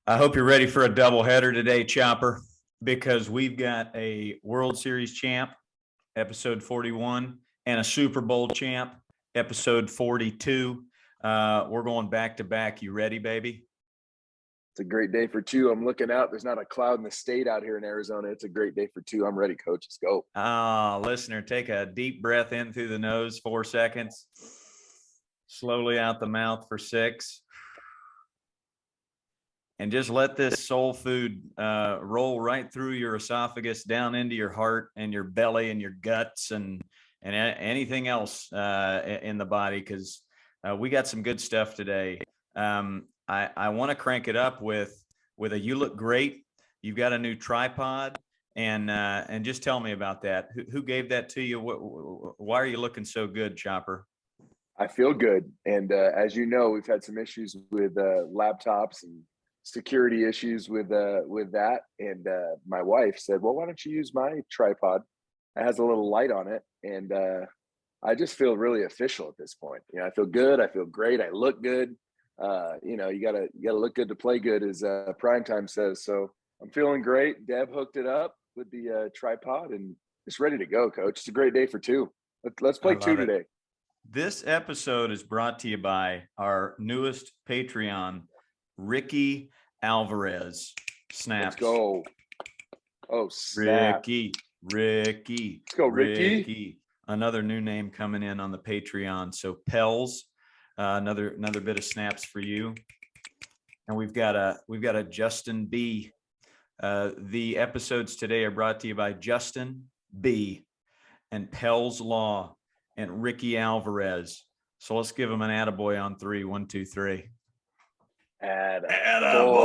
I hope you're ready for a doubleheader today, Chopper, because we've got a World Series champ, episode 41, and a Super Bowl champ, episode 42. We're going back to back. You ready, baby? It's a great day for two. I'm looking out. There's not a cloud in the state out here in Arizona. It's a great day for two. I'm ready, Coach. Let's go. Listener, take a deep breath in through the nose, 4 seconds. Slowly out the mouth for 6. And just let this soul food roll right through your esophagus, down into your heart and your belly and your guts and anything else in the body, because we got some good stuff today. I want to crank it up with a "You look great." You've got a new tripod, and just tell me about that. Who gave that to you? Why are you looking so good, Chopper? I feel good, and as you know, we've had some issues with laptops and security issues with that. And my wife said, "Well, why don't you use my tripod? It has a little light on it." And I just feel really official at this point. I feel good. I feel great. I look good. You gotta look good to play good, as Primetime says. So I'm feeling great. Deb hooked it up with the tripod and just ready to go, Coach. It's a great day for two. Let's play two today. This episode is brought to you by our newest Patreon, Ricky Alvarez. Snaps. Let's go. Oh, snap. Ricky. Let's go, Ricky. Another new name coming in on the Patreon. So Pels, another bit of snaps for you. And we've got a Justin B. The episodes today are brought to you by Justin B. and Pels Law and Ricky Alvarez. So let's give him an attaboy on 3. 1, 2, 3. Attaboy.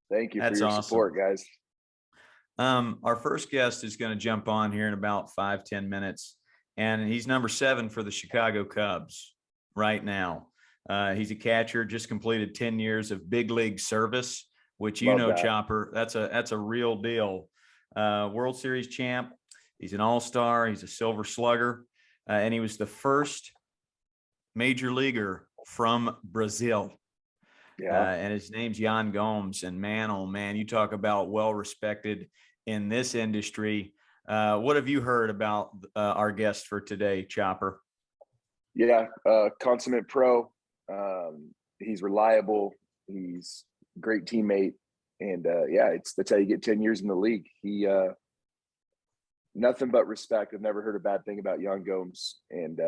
Thank you for your support, guys. Our first guest is going to jump on here in about 5-10 minutes, and he's number 7 for the Chicago Cubs right now. He's a catcher, just completed 10 years of big league service, which Chopper, that's a real deal. World Series champ. He's an all-star. He's a Silver Slugger, and he was the first major leaguer from Brazil. Yeah. And his name's Yan Gomes. And man, oh man, you talk about well-respected in this industry. What have you heard about our guest for today, Chopper? Yeah, consummate pro. He's reliable. He's a great teammate. And that's how you get 10 years in the league. He nothing but respect. I've never heard a bad thing about Yan Gomes. And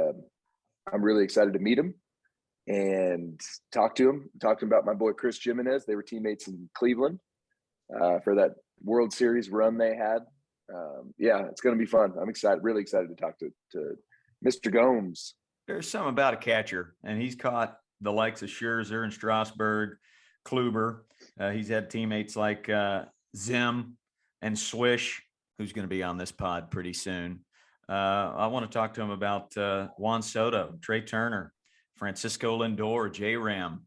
I'm really excited to meet him and talk to him about my boy Chris Jimenez. They were teammates in Cleveland for that World Series run they had. It's going to be fun. I'm excited, really excited to talk to Mr. Gomes. There's something about a catcher, and he's caught the likes of Scherzer and Strasburg, Kluber. He's had teammates like Zim and Swish, who's going to be on this pod pretty soon. I want to talk to him about Juan Soto, Trey Turner, Francisco Lindor, J-Ram.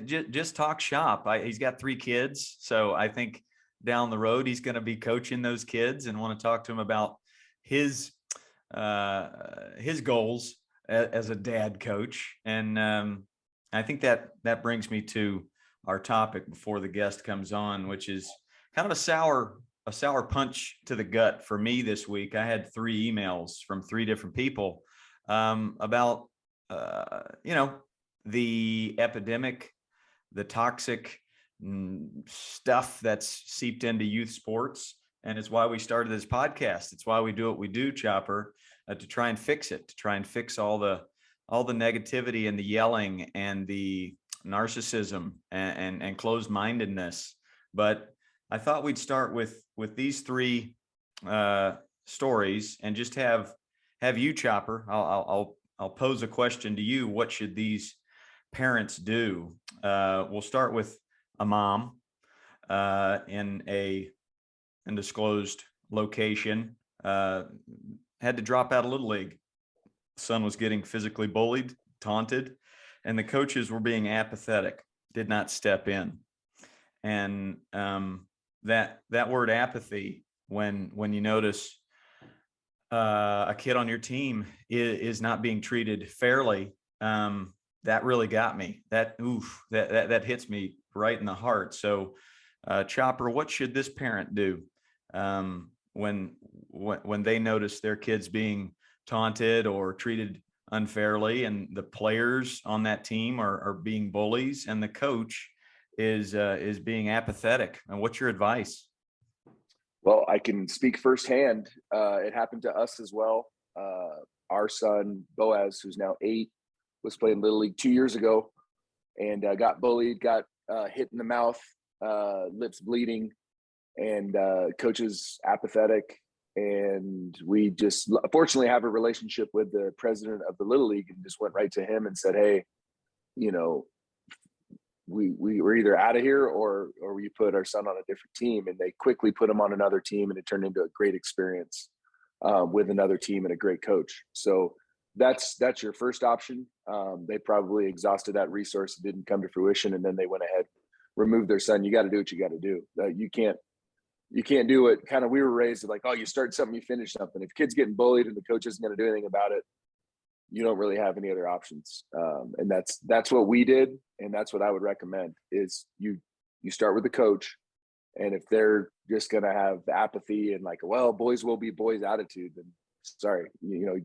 Just talk shop. He's got 3 kids. So I think down the road, he's going to be coaching those kids, and want to talk to him about his goals as a dad coach. And I think that brings me to our topic before the guest comes on, which is kind of a sour punch to the gut for me this week. I had 3 emails from 3 different people about, the epidemic, the toxic stuff that's seeped into youth sports. And it's why we started this podcast. It's why we do what we do, Chopper, to try and fix it, to try and fix all the negativity and the yelling and the narcissism and closed-mindedness. But I thought we'd start with these 3 stories and just have you, Chopper. I'll pose a question to you. What should these parents do? We'll start with a mom in a undisclosed location. Had to drop out of Little League. Son was getting physically bullied, taunted, and the coaches were being apathetic, did not step in. And that word apathy, when you notice a kid on your team is not being treated fairly, that really got me. That hits me right in the heart. So, Chopper, what should this parent do when they notice their kids being taunted or treated unfairly, and the players on that team are being bullies, and the coach is being apathetic? And what's your advice? Well, I can speak firsthand. It happened to us as well. Our son Boaz, who's now 8, was playing Little League 2 years ago, and got bullied, got hit in the mouth, lips bleeding, and coach is apathetic. And we just fortunately have a relationship with the president of the Little League, and just went right to him and said, "Hey, you know, we're either out of here or we put our son on a different team." And they quickly put him on another team, and it turned into a great experience with another team and a great coach. So that's your first option. They probably exhausted that resource, it didn't come to fruition, and then they went ahead, removed their son. You got to do what you got to do. You can't do it. Kind of, we were raised like, oh, you start something, you finish something. If kid's getting bullied and the coach isn't going to do anything about it, you don't really have any other options. And that's what we did, and that's what I would recommend. Is you start with the coach, and if they're just going to have apathy and like, well, boys will be boys attitude, then sorry, you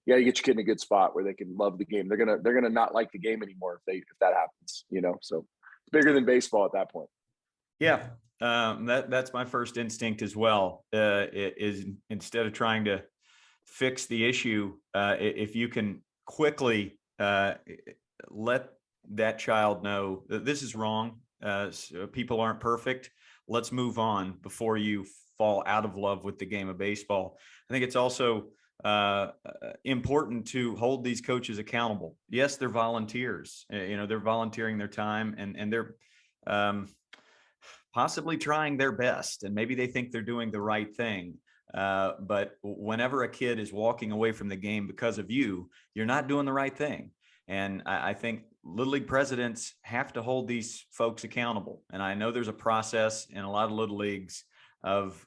got to get your kid in a good spot where they can love the game. They're gonna not like the game anymore if that happens. So it's bigger than baseball at that point. Yeah, that's my first instinct as well. It is, instead of trying to fix the issue, if you can quickly let that child know that this is wrong. So people aren't perfect. Let's move on before you fall out of love with the game of baseball. I think it's also important to hold these coaches accountable. Yes, they're volunteers. They're volunteering their time, and they're possibly trying their best, and maybe they think they're doing the right thing. But whenever a kid is walking away from the game because of you, you're not doing the right thing. And I think Little League presidents have to hold these folks accountable. And I know there's a process in a lot of Little Leagues of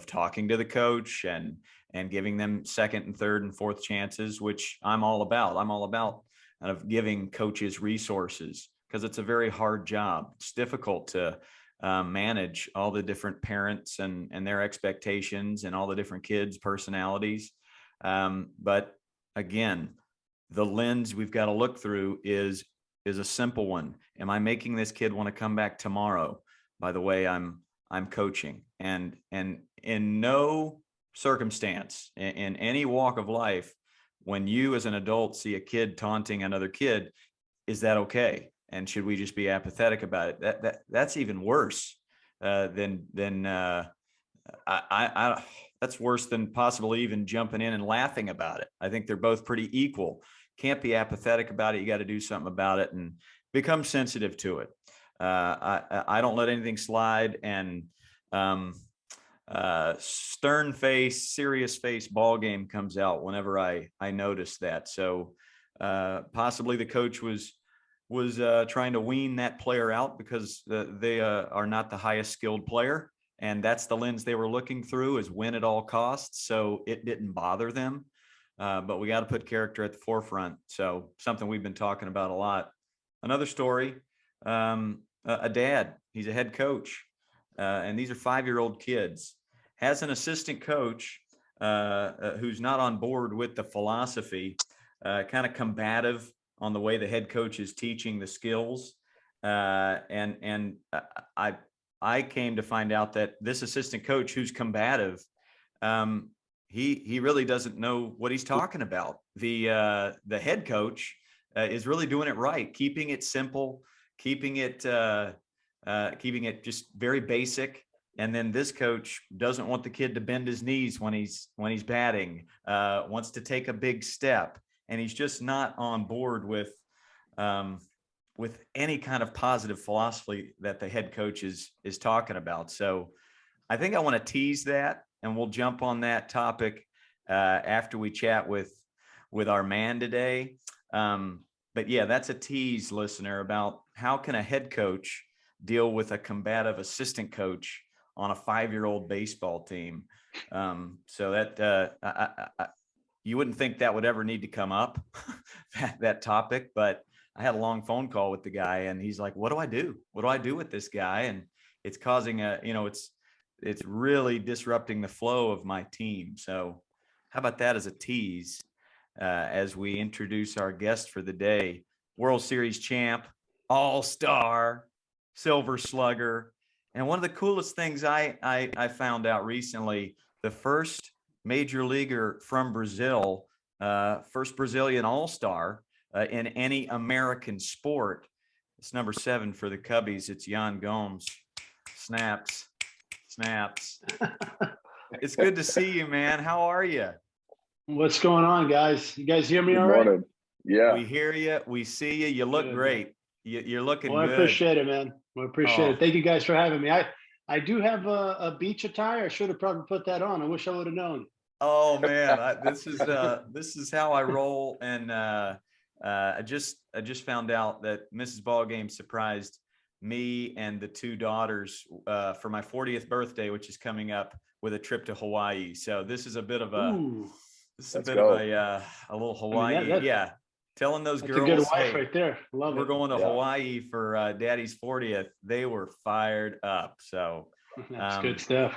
talking to the coach and giving them second and third and fourth chances, which I'm all about. I'm all about kind of giving coaches resources, because it's a very hard job. It's difficult to manage all the different parents and their expectations and all the different kids' personalities. But again, the lens we've got to look through is a simple one. Am I making this kid want to come back tomorrow by the way I'm coaching? And in no circumstance, in any walk of life, when you as an adult see a kid taunting another kid, is that okay? And should we just be apathetic about it? That's even worse than that's worse than possibly even jumping in and laughing about it. I think they're both pretty equal. Can't be apathetic about it. You got to do something about it and become sensitive to it. I don't let anything slide, and stern face, serious face ball game comes out whenever I notice that. So possibly the coach was trying to wean that player out because they are not the highest skilled player. And that's the lens they were looking through, is win at all costs. So it didn't bother them. But we got to put character at the forefront. So something we've been talking about a lot. Another story, a dad, he's a head coach. And these are 5-year-old kids, has an assistant coach who's not on board with the philosophy, kind of combative on the way the head coach is teaching the skills. And I came to find out that this assistant coach who's combative, he really doesn't know what he's talking about. The head coach is really doing it right, keeping it simple, keeping it just very basic. And then this coach doesn't want the kid to bend his knees when he's batting, wants to take a big step. And he's just not on board with any kind of positive philosophy that the head coach is talking about. So I think I want to tease that, and we'll jump on that topic after we chat with our man today. But yeah, that's a tease, listener, about how can a head coach deal with a combative assistant coach on a 5-year-old baseball team. So that you wouldn't think that would ever need to come up, that topic, but I had a long phone call with the guy, and he's like, what do I do? What do I do with this guy? And it's causing it's really disrupting the flow of my team. So how about that as a tease, as we introduce our guest for the day, World Series champ, all-star, Silver Slugger. And one of the coolest things I found out recently, the first major leaguer from Brazil, first Brazilian all-star in any American sport. It's number 7 for the Cubbies. It's Yan Gomes. Snaps. It's good to see you, man. How are you? What's going on, guys? You guys hear me Good all right? morning. Yeah. We hear you. We see you. You look Good, great. You're looking Well, I good. appreciate it, man. I appreciate Oh. it. Thank you guys for having me. I do have a beach attire. I should have probably put that on. I wish I would have known. Oh man, this is how I roll. And I just found out that Mrs. Ballgame surprised me and the 2 daughters for my 40th birthday, which is coming up, with a trip to Hawaii. So this is a bit of a Ooh, a little Hawaii. Yeah, telling those that's girls, a good wife hey, right there. Love we're it. going to Yeah. Hawaii for Daddy's 40th. They were fired up. So That's good stuff.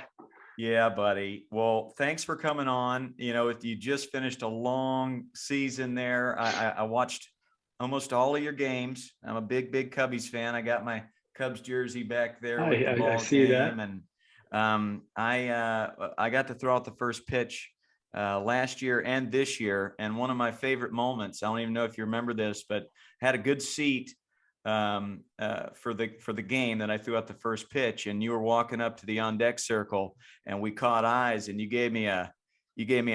yeah, buddy. Well, thanks for coming on. If you just finished a long season there, I watched almost all of your games. I'm a big Cubbies fan. I got my Cubs jersey back there with the ball I see game, that. and I got to throw out the first pitch last year and this year. And one of my favorite moments, I don't even know if you remember this, but had a good seat for the game that I threw out the first pitch, and you were walking up to the on deck circle, and we caught eyes, and you gave me a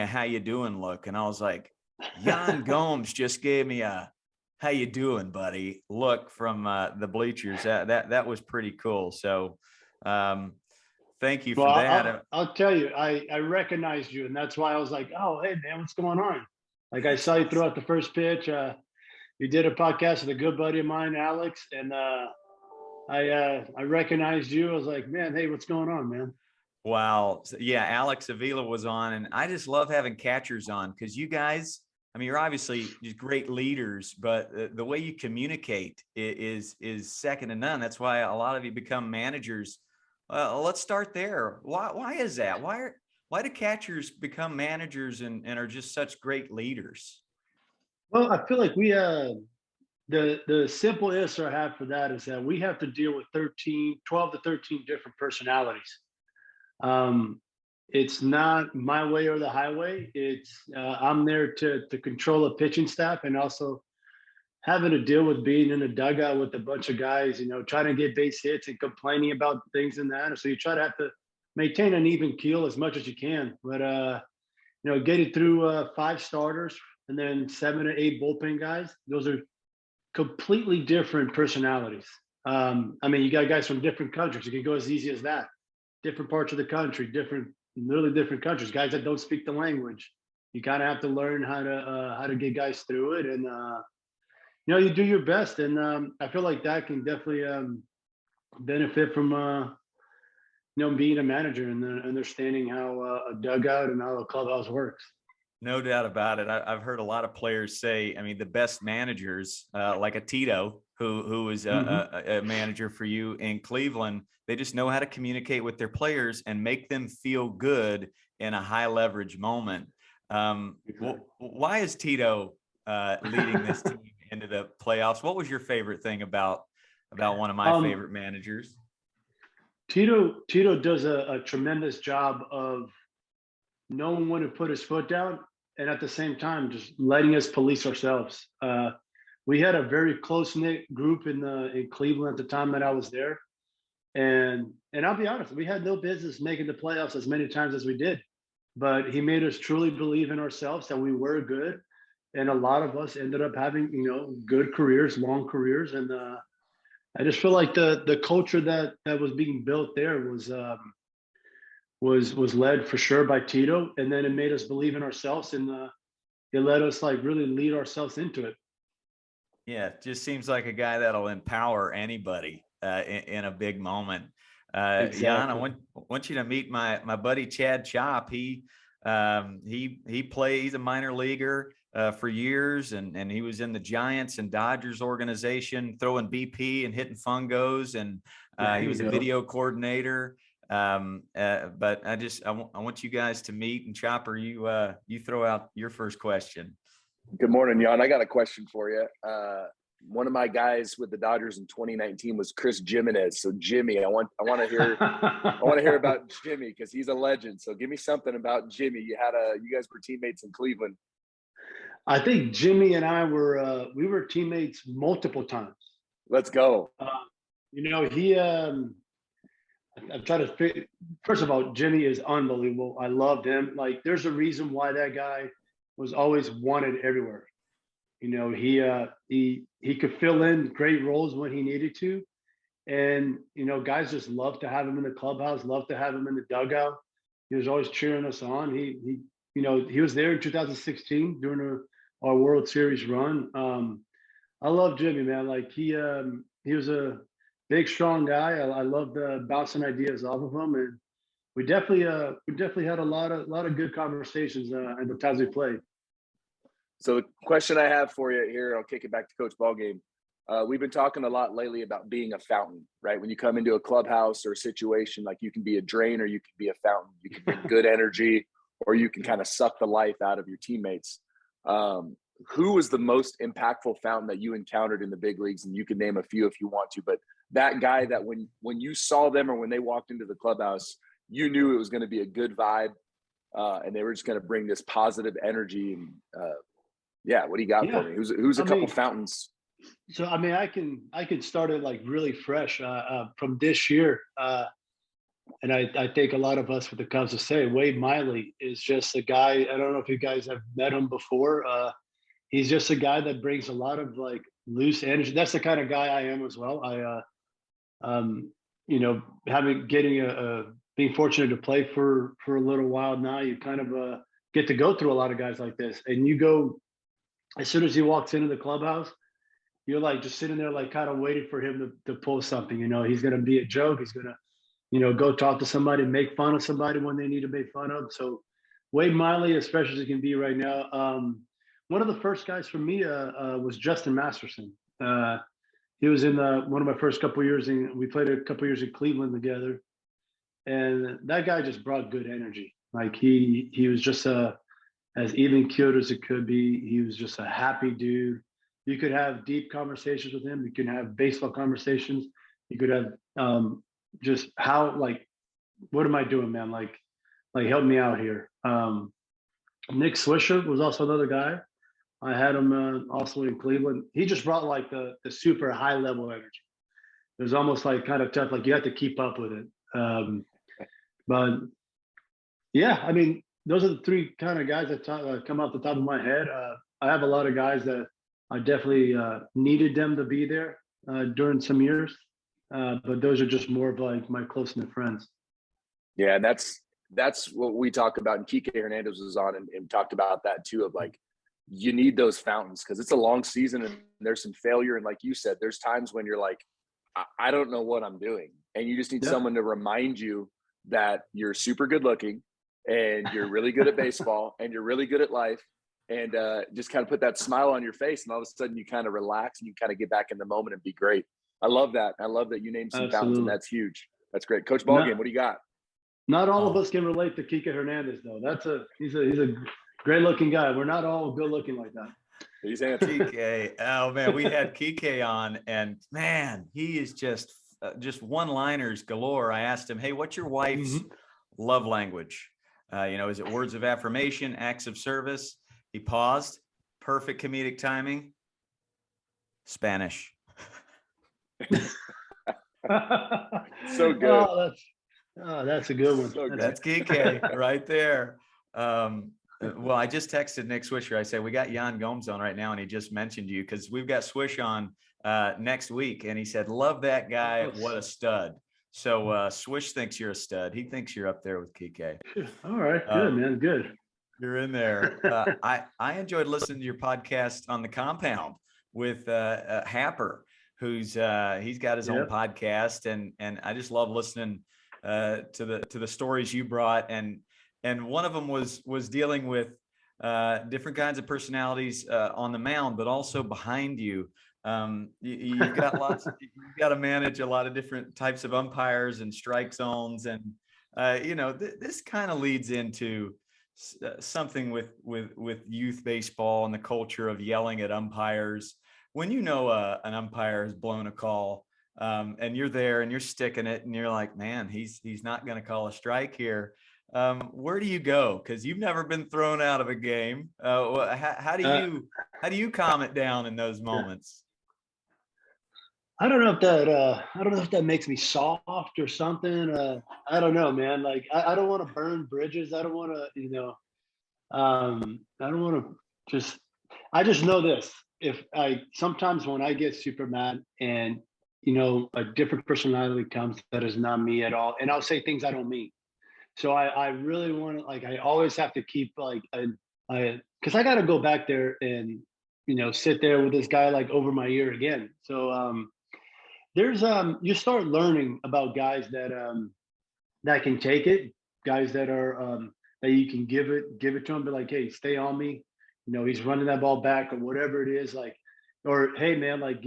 how you doing look, and I was like, Yan Gomes just gave me a how you doing, buddy look from the bleachers. That was pretty cool. So thank you for Well, that. I'll tell you, I recognized you, and that's why I was like, oh, hey, man, what's going on? Like, I saw you throw out the first pitch. You did a podcast with a good buddy of mine, Alex, and I recognized you. I was like, man, hey, what's going on, man? Wow. Yeah, Alex Avila was on, and I just love having catchers on, because you guys, I mean, you're obviously just great leaders, but the way you communicate is second to none. That's why a lot of you become managers. Let's start there. Why is that? Why do catchers become managers and are just such great leaders? Well, I feel like we the simple answer I have for that is that we have to deal with 12 to 13 different personalities. It's not my way or the highway. It's I'm there to control a pitching staff, and also having to deal with being in a dugout with a bunch of guys, trying to get base hits and complaining about things and that. So you try to have to maintain an even keel as much as you can. But getting through 5 starters and then 7 or 8 bullpen guys, those are completely different personalities. I mean, you got guys from different countries. It can go as easy as that. Different parts of the country, literally different countries. Guys that don't speak the language. You kind of have to learn how to get guys through it, and you do your best. And I feel like that can definitely benefit from being a manager and then understanding how a dugout and how a clubhouse works. No doubt about it. I've heard a lot of players say, I mean, the best managers, like a Tito, who is a manager for you in Cleveland, they just know how to communicate with their players and make them feel good in a high leverage moment. Why is Tito leading this team into the playoffs? What was your favorite thing about one of my favorite managers? Tito does a tremendous job of knowing when to put his foot down, and at the same time just letting us police ourselves. We had a very close-knit group in Cleveland at the time that I was there, and I'll be honest, we had no business making the playoffs as many times as we did, but he made us truly believe in ourselves that we were good, and a lot of us ended up having good careers, long careers. And I just feel like the culture that was being built there was led for sure by Tito, and then it made us believe in ourselves, and it let us like really lead ourselves into it. Yeah, just seems like a guy that'll empower anybody in a big moment. Exactly. Jan, I want you to meet my buddy Chad Chop. He's a minor leaguer. for years, and he was in the Giants and Dodgers organization, throwing BP and hitting fungos, and he was a video coordinator. But I want you guys to meet, and Chopper, you throw out your first question. Good morning, Yan. I got a question for you. One of my guys with the Dodgers in 2019 was Chris Jimenez. So Jimmy, I want to hear about Jimmy, because he's a legend. So give me something about Jimmy. You guys were teammates in Cleveland. I think Jimmy and I we were teammates multiple times. Let's go. I'm trying to first of all, Jimmy is unbelievable. I loved him. Like, there's a reason why that guy was always wanted everywhere. He could fill in great roles when he needed to. And, guys just love to have him in the clubhouse, love to have him in the dugout. He was always cheering us on. He was there in 2016 during our World Series run. I love Jimmy, man. Like, he was a big, strong guy. I loved bouncing ideas off of him. And we definitely had a lot of good conversations in the times we played. So the question I have for you here, I'll kick it back to Coach Ballgame. We've been talking a lot lately about being a fountain, right? When you come into a clubhouse or a situation, like, you can be a drain or you can be a fountain. You can bring good energy, or you can kind of suck the life out of your teammates. Who was the most impactful fountain that you encountered in the big leagues? And you can name a few if you want to, but that guy that when you saw them or when they walked into the clubhouse, you knew it was going to be a good vibe, and they were just going to bring this positive energy. And what do you got for me? Who's a couple fountains? So, I can start it like really fresh from this year. And I think a lot of us with the Cubs will say Wade Miley is just a guy. I don't know if you guys have met him before. He's just a guy that brings a lot of like loose energy. That's the kind of guy I am as well. Being fortunate to play for a little while now, you kind of get to go through a lot of guys like this. And you go, as soon as he walks into the clubhouse, you're like just sitting there, like kind of waiting for him to pull something. He's going to be a joke. He's going to, go talk to somebody, make fun of somebody when they need to make fun of. So Wade Miley, as fresh as he can be right now. One of the first guys for me was Justin Masterson. He was in one of my first couple of years. We played a couple of years in Cleveland together. And that guy just brought good energy. Like, he was just as even keeled as it could be. He was just a happy dude. You could have deep conversations with him. You can have baseball conversations. You could have just what am I doing, man? Like help me out here. Nick Swisher was also another guy. I had him also in Cleveland. He just brought like the super high level energy. It was almost like kind of tough. Like, you had to keep up with it. But yeah, those are the three kind of guys that come off the top of my head. I have a lot of guys that I definitely needed them to be there during some years. But those are just more of like my close-knit friends. Yeah, and that's what we talk about. And Kike Hernandez was on and talked about that too, of like, you need those fountains because it's a long season and there's some failure. And like you said, there's times when you're like, I don't know what I'm doing. And you just need someone to remind you that you're super good looking and you're really good at baseball and you're really good at life, and just kind of put that smile on your face. And all of a sudden you kind of relax and you kind of get back in the moment and be great. I love that. I love that you named some fountains, and that's huge. That's great. Coach Ballgame, what do you got? Not all of us can relate to Kike Hernandez though. He's a great looking guy. We're not all good looking like that. He's handsome. Kike. Oh man, we had Kike on, and man, he is just one-liners galore. I asked him, hey, what's your wife's love language? Is it words of affirmation, acts of service? He paused. Perfect comedic timing. Spanish. So good. That's a good one. So good. That's Kike right there. Well, I just texted Nick Swisher. I said, we got Yan Gomes on right now, and he just mentioned you because we've got Swish on next week. And he said, love that guy. What a stud. So Swish thinks you're a stud. He thinks you're up there with Kike. All right. Good, man. Good. You're in there. I enjoyed listening to your podcast on the compound with Happer, who's he's got his own podcast. And I just love listening to the stories you brought. And one of them was dealing with different kinds of personalities on the mound, but also behind you. You've got you've got to manage a lot of different types of umpires and strike zones. And, this kind of leads into something with youth baseball and the culture of yelling at umpires. When an umpire has blown a call, and you're there and you're sticking it and you're like, man, he's not going to call a strike here. Where do you go? Because you've never been thrown out of a game. How do you calm it down in those moments? I don't know if that makes me soft or something. I don't know, man. Like I don't want to burn bridges. I don't want to, I don't want to I just know this. If sometimes when I get super mad and, a different personality comes that is not me at all, and I'll say things I don't mean. So I really want to, I always have to keep because I got to go back there and, sit there with this guy like over my ear again. So there's you start learning about guys that can take it, guys that are that you can give it to them, be like, hey, stay on me. He's running that ball back or whatever it is, like, or hey man, like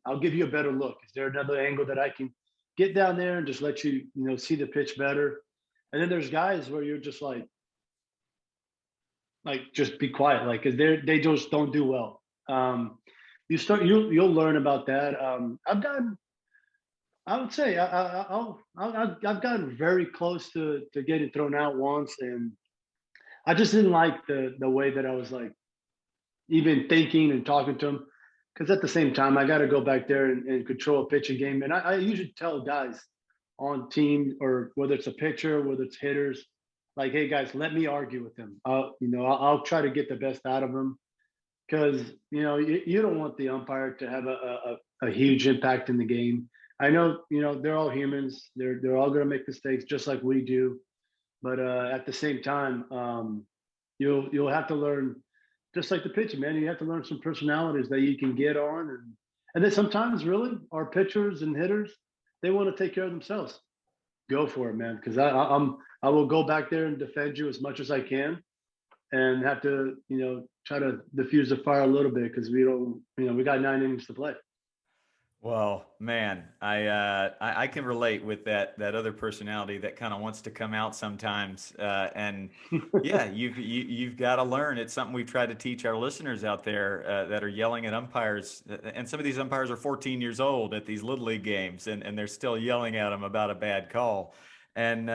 I'll give you a better look. Is there another angle that I can get down there and just let you, see the pitch better? And then there's guys where you're just like just be quiet, like, because they just don't do well. You'll learn about that. I would say I've gotten very close to getting thrown out once, and I just didn't like the way that I was like even thinking and talking to him, because at the same time I got to go back there and control a pitching game. And I usually tell guys on team, or whether it's a pitcher, whether it's hitters, like, hey guys, let me argue with them. I'll try to get the best out of them, because you don't want the umpire to have a huge impact in the game. I know, they're all humans. They're all going to make mistakes just like we do. But at the same time, you'll have to learn, just like the pitching, man. You have to learn some personalities that you can get on, and then sometimes, really, our pitchers and hitters, they want to take care of themselves. Go for it, man. Because I will go back there and defend you as much as I can, and have to, try to diffuse the fire a little bit, because we don't, we got 9 innings to play. Well, man, I can relate with that other personality that kind of wants to come out sometimes, and yeah, you've got to learn. It's something we've tried to teach our listeners out there that are yelling at umpires, and some of these umpires are 14 years old at these little league games, and they're still yelling at them about a bad call, and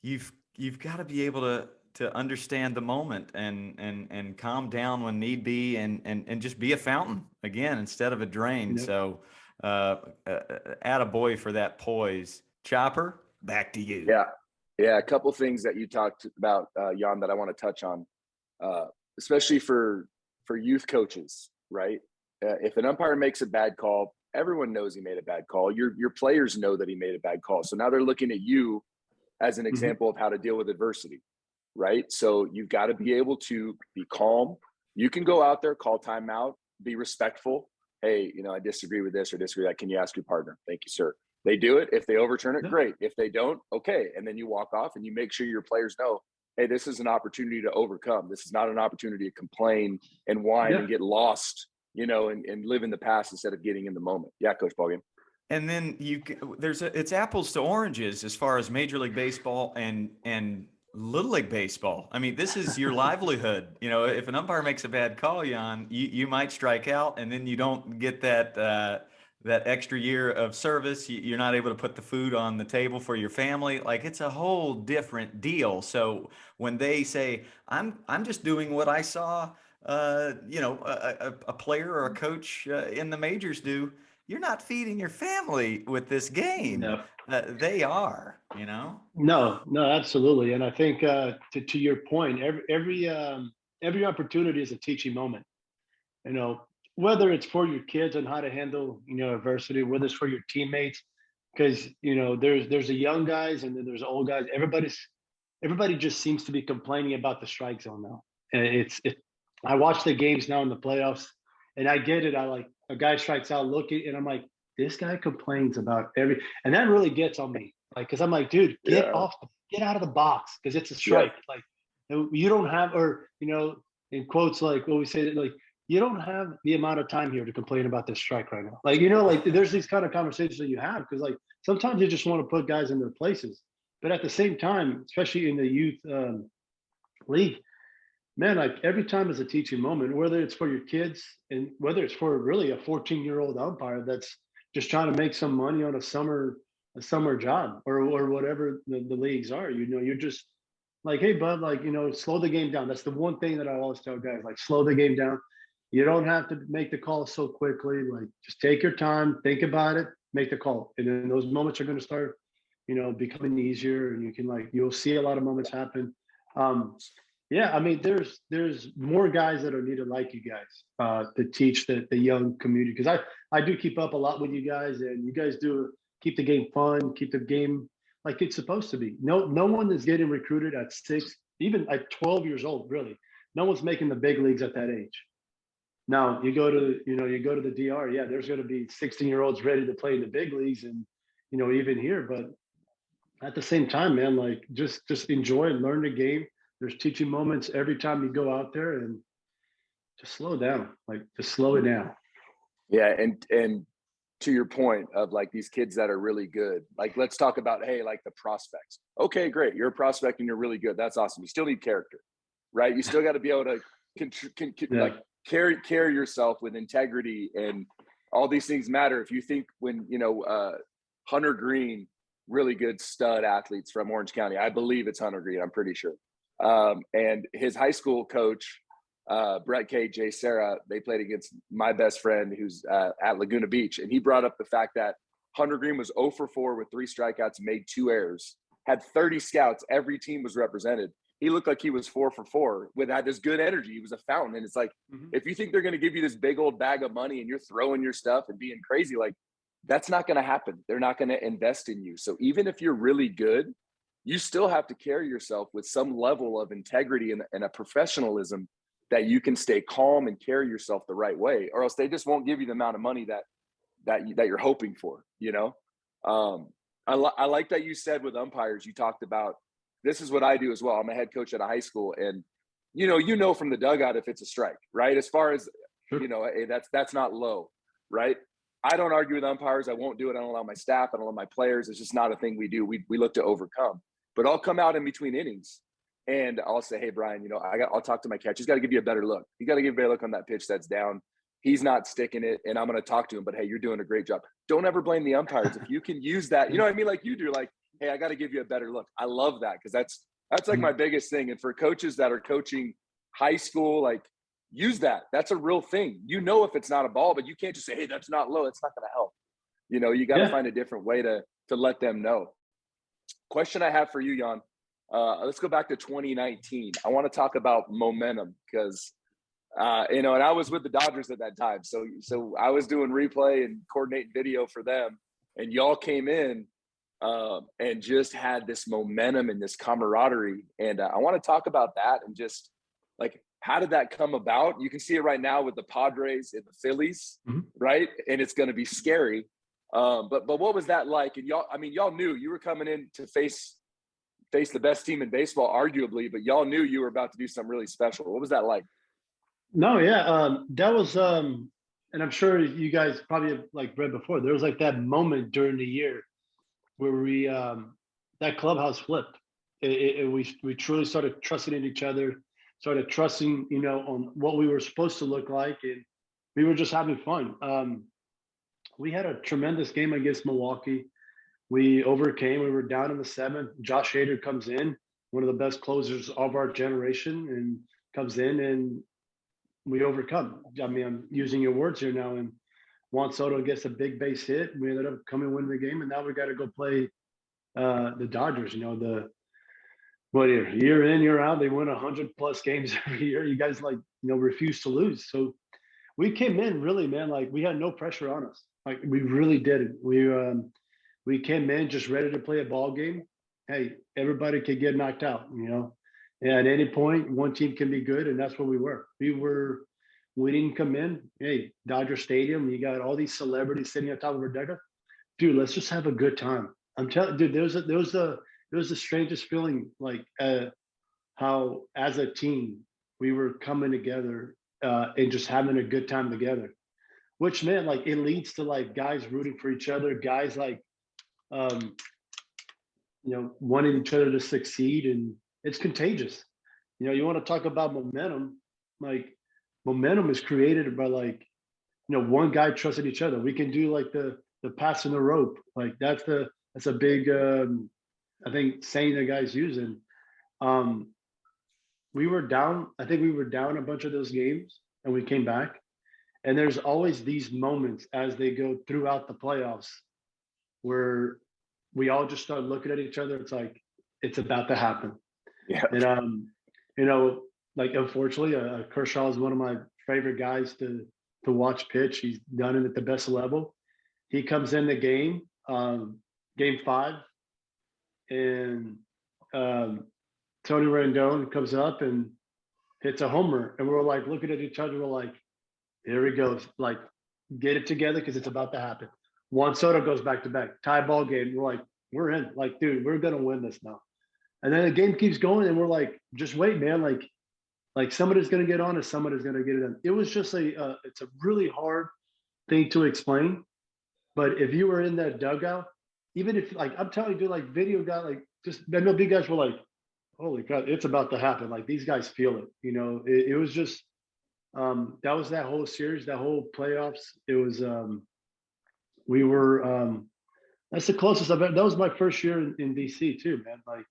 you've got to be able to understand the moment and calm down when need be, and just be a fountain again instead of a drain. Yep. So attaboy for that poise. Chopper, back to you. Yeah, a couple things that you talked about, Yan, that I want to touch on, especially for youth coaches, right? If an umpire makes a bad call, everyone knows he made a bad call. Your players know that he made a bad call, so now they're looking at you as an example of how to deal with adversity. Right. So you've got to be able to be calm. You can go out there, call timeout, be respectful. Hey, I disagree with this or disagree with that. Can you ask your partner? Thank you, sir. They do it. If they overturn it, great. If they don't, okay. And then you walk off and you make sure your players know, hey, this is an opportunity to overcome. This is not an opportunity to complain and whine and get lost, and live in the past instead of getting in the moment. Yeah, Coach Ballgame. And then it's apples to oranges as far as Major League Baseball and Little League Baseball. I mean, this is your livelihood. If an umpire makes a bad call, Yan, you might strike out, and then you don't get that extra year of service. You're not able to put the food on the table for your family. Like, it's a whole different deal. So when they say, I'm just doing what I saw, a player or a coach in the majors do, you're not feeding your family with this game. No. They are, No, absolutely. And I think to your point, every opportunity is a teaching moment. Whether it's for your kids on how to handle, adversity, whether it's for your teammates, because there's the young guys and then there's old guys. Everybody just seems to be complaining about the strike zone now. And I watch the games now in the playoffs, and I get it. I like a guy strikes out looking, and I'm like, this guy complains about and that really gets on me. Like, because I'm like, dude, get out of the box, because it's a strike. Like, You don't have, or, in quotes, like what we say, like, you don't have the amount of time here to complain about this strike right now. Like, like there's these kind of conversations that you have, because like sometimes you just want to put guys in their places. But at the same time, especially in the youth league, man, like every time is a teaching moment, whether it's for your kids and whether it's for really a 14-year-old umpire that's just trying to make some money on a summer job, or whatever the leagues are. You're just like, hey, bud, like, slow the game down. That's the one thing that I always tell guys, like, slow the game down. You don't have to make the call so quickly. Like, just take your time, think about it, make the call. And then those moments are going to start, becoming easier, and you'll see a lot of moments happen. Yeah, I mean, there's more guys that are needed like you guys to teach the young community, because I do keep up a lot with you guys, and you guys do keep the game fun, keep the game like it's supposed to be. No one is getting recruited at 6, even at 12 years old. Really, no one's making the big leagues at that age. Now you go to the DR, yeah, there's going to be 16-year-olds ready to play in the big leagues, and even here. But at the same time, man, like just enjoy and learn the game. There's teaching moments every time you go out there, and just slow down, like just slow it down. Yeah, and to your point of like these kids that are really good, like let's talk about, hey, like the prospects. Okay, great, you're a prospect and you're really good. That's awesome. You still need character, right? You still got to be able to like carry yourself with integrity, and all these things matter. If you think when Hunter Green, really good stud athletes from Orange County, I believe it's Hunter Green, I'm pretty sure. And his high school coach, Brett K. J. Sarah, they played against my best friend who's at Laguna Beach. And he brought up the fact that Hunter Green was 0 for 4 with 3 strikeouts, made 2 errors, had 30 scouts. Every team was represented. He looked like he was 4 for 4 had this good energy. He was a fountain. And it's like, if you think they're going to give you this big old bag of money and you're throwing your stuff and being crazy, like that's not going to happen. They're not going to invest in you. So even if you're really good, you still have to carry yourself with some level of integrity and a professionalism that you can stay calm and carry yourself the right way, or else they just won't give you the amount of money that you're hoping for. I like that you said with umpires, you talked about, this is what I do as well. I'm a head coach at a high school, and from the dugout if it's a strike, right? As far as hey, that's not low, right? I don't argue with umpires. I won't do it. I don't allow my staff. I don't allow my players. It's just not a thing we do. We look to overcome. But I'll come out in between innings and I'll say, hey, Brian, I'll talk to my catcher. He's got to give you a better look. You got to give a better look on that pitch that's down. He's not sticking it, and I'm going to talk to him. But, hey, you're doing a great job. Don't ever blame the umpires. If you can use that, you know what I mean? Like you do, like, hey, I got to give you a better look. I love that, because that's like my biggest thing. And for coaches that are coaching high school, like, use that. That's a real thing. If it's not a ball, but you can't just say, hey, that's not low. It's not going to help. You got to find a different way to let them know. Question I have for you, Yan. Let's go back to 2019. I want to talk about momentum, because, and I was with the Dodgers at that time. So I was doing replay and coordinating video for them, and y'all came in and just had this momentum and this camaraderie. And I want to talk about that, and just like, how did that come about? You can see it right now with the Padres and the Phillies, right? And it's going to be scary. But what was that like? And y'all knew you were coming in to face the best team in baseball, arguably, but y'all knew you were about to do something really special. What was that like? No, yeah, that was, and I'm sure you guys probably have like read before. There was like that moment during the year where we that clubhouse flipped. We truly started trusting in each other, started trusting, on what we were supposed to look like, and we were just having fun. We had a tremendous game against Milwaukee. We overcame. We were down in the 7th. Josh Hader comes in, one of the best closers of our generation, and comes in, and we overcome. I mean, I'm using your words here now. And Juan Soto gets a big base hit. We ended up coming winning the game, and now we got to go play the Dodgers. Year in, year out, they win 100+ games every year. You guys refuse to lose. So we came in really, man, like we had no pressure on us. Like we really didn't. We came in just ready to play a ball game. Hey, everybody could get knocked out, And at any point, one team can be good, and that's what we were. We didn't come in. Hey, Dodger Stadium, you got all these celebrities sitting on top of our decker. Dude, let's just have a good time. I'm telling, dude, there was the strangest feeling, like how as a team we were coming together and just having a good time together, which meant like it leads to like guys rooting for each other, guys like um, wanting each other to succeed, and it's contagious. You want to talk about momentum, like momentum is created by like, one guy trusted each other. We can do like the pass in the rope. Like that's a big I think saying that guys using. Um we were down, I think we were down a bunch of those games and we came back. And there's always these moments as they go throughout the playoffs where we all just start looking at each other. It's like it's about to happen. Yeah. And you know, like unfortunately, Kershaw is one of my favorite guys to watch pitch. He's done it at the best level. He comes in the game, game 5, and Tony Rendon comes up and hits a homer, and we're like looking at each other. We're like, "Here he goes! Like, get it together because it's about to happen." Juan Soto goes back to back, tie ball game. We're like, "We're in! Like, dude, we're gonna win this now." And then the game keeps going, and we're like, "Just wait, man! Like somebody's gonna get on, and somebody's gonna get it done." It was just it's a really hard thing to explain, but if you were in that dugout, even if like I'm telling you, dude, like video guy, like just MLB guys were like, holy crap, it's about to happen. Like these guys feel it. It was just that was that whole series, that whole playoffs. It was we were that's the closest I've ever. That was my first year in DC too, man. Like,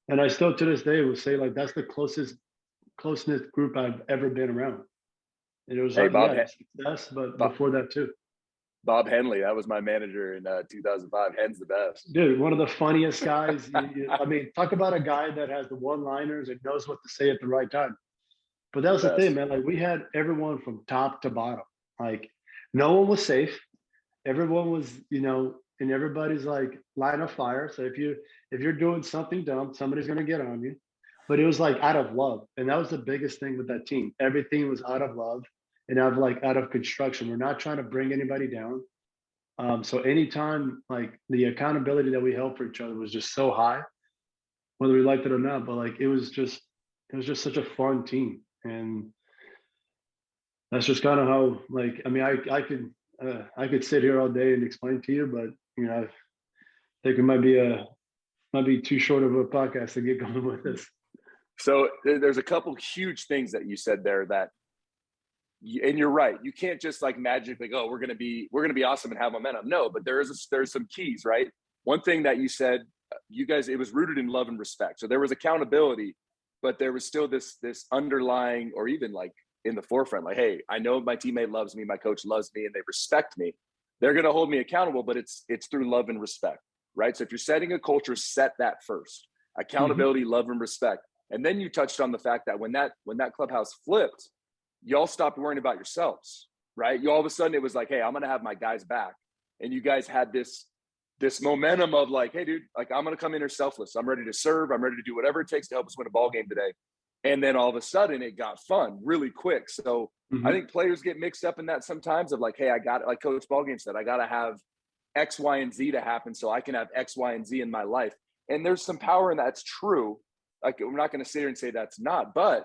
and I still to this day would say like that's the close knit group I've ever been around. And it was Hey, like Bob, success, but before that too. Bob Henley, that was my manager in 2005. Hen's the best. Dude, one of the funniest guys. I mean, talk about a guy that has the one-liners and knows what to say at the right time. But that was the thing, man. Like we had everyone from top to bottom. Like no one was safe. Everyone was, in everybody's like line of fire. So if you're doing something dumb, somebody's gonna get on you. But it was like out of love, and that was the biggest thing with that team. Everything was out of love and out of construction. We're not trying to bring anybody down. So anytime like the accountability that we held for each other was just so high, whether we liked it or not. But like it was just such a fun team, and that's just kind of how like I mean I could sit here all day and explain to you, but I think it might be too short of a podcast to get going with this. So there's a couple huge things that you said there that, and you're right. You can't just like magically go, we're gonna be awesome and have momentum. No, but there's some keys, right? One thing that you said, you guys, it was rooted in love and respect. So there was accountability, but there was still this underlying, or even like in the forefront, like, hey, I know my teammate loves me, my coach loves me, and they respect me. They're gonna hold me accountable, but it's through love and respect, right? So if you're setting a culture, set that first. Accountability, love, and respect. And then you touched on the fact that when that clubhouse flipped, y'all stopped worrying about yourselves, right? You all of a sudden it was like, hey, I'm gonna have my guys back. And you guys had this momentum of like, hey, dude, like I'm gonna come in here selfless. I'm ready to serve. I'm ready to do whatever it takes to help us win a ball game today. And then all of a sudden it got fun really quick. So I think players get mixed up in that sometimes of like, hey, I got it. Like Coach Ballgame said, I gotta have X, Y, and Z to happen so I can have X, Y, and Z in my life. And there's some power in that's true. Like we're not going to sit here and say that's not, but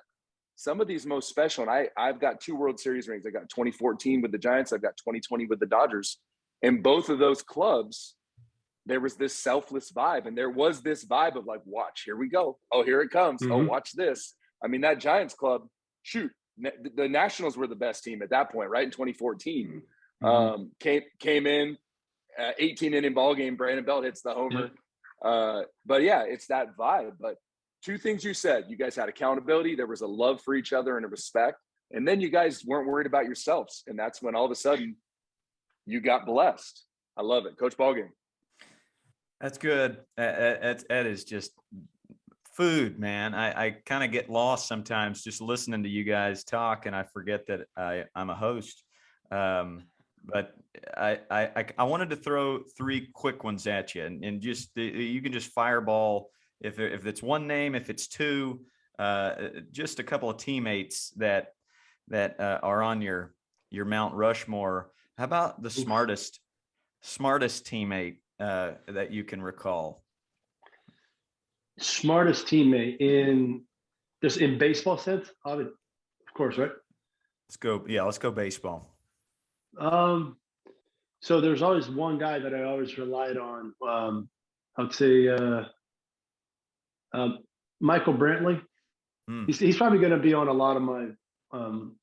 some of these most special, and I've got 2 World Series rings. I got 2014 with the Giants. I've got 2020 with the Dodgers. And both of those clubs, there was this selfless vibe. And there was this vibe of like, watch, here we go. Oh, here it comes. Oh, watch this. I mean, that Giants club, shoot, the Nationals were the best team at that point, right? In 2014. Came in, 18 inning ball game. Brandon Belt hits the homer. But yeah, it's that vibe. But 2 things you said, you guys had accountability. There was a love for each other and a respect. And then you guys weren't worried about yourselves. And that's when all of a sudden you got blessed. I love it. Coach Ballgame. That's good. That is just food, man. I kind of get lost sometimes just listening to you guys talk, and I forget that I'm a host. But I wanted to throw 3 quick ones at you, and just you can just fireball if it's one name, if it's 2, just a couple of teammates that are on your Mount Rushmore. How about the smartest teammate that you can recall? Smartest teammate in Just in baseball sense, of course, right? Let's go. Yeah, let's go baseball. So there's always one guy that I always relied on. I would say Michael Brantley. He's probably going to be on a lot of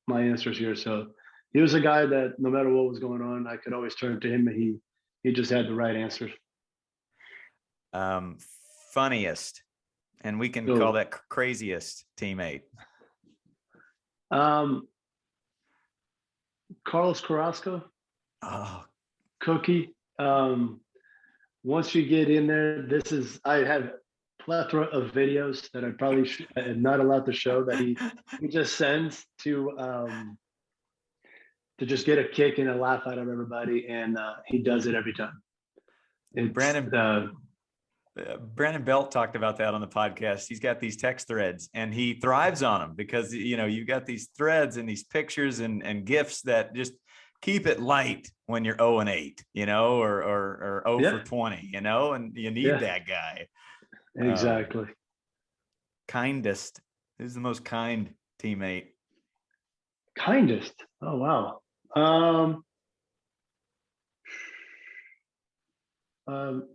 my answers here. So he was a guy that no matter what was going on, I could always turn to him, and he just had the right answers. Funniest, and we can call that craziest teammate. Carlos Carrasco. Oh, Cookie. Once you get in there, I have a plethora of videos that I probably am not allowed to show that he just sends to just get a kick and a laugh out of everybody, and he does it every time. Brandon Belt talked about that on the podcast. He's got these text threads and he thrives on them because, you've got these threads and these pictures and GIFs that just keep it light when you're 0-8, or 0 for 20, and you need that guy. Exactly. Kindest. Who's the most kind teammate? Kindest. Oh, wow.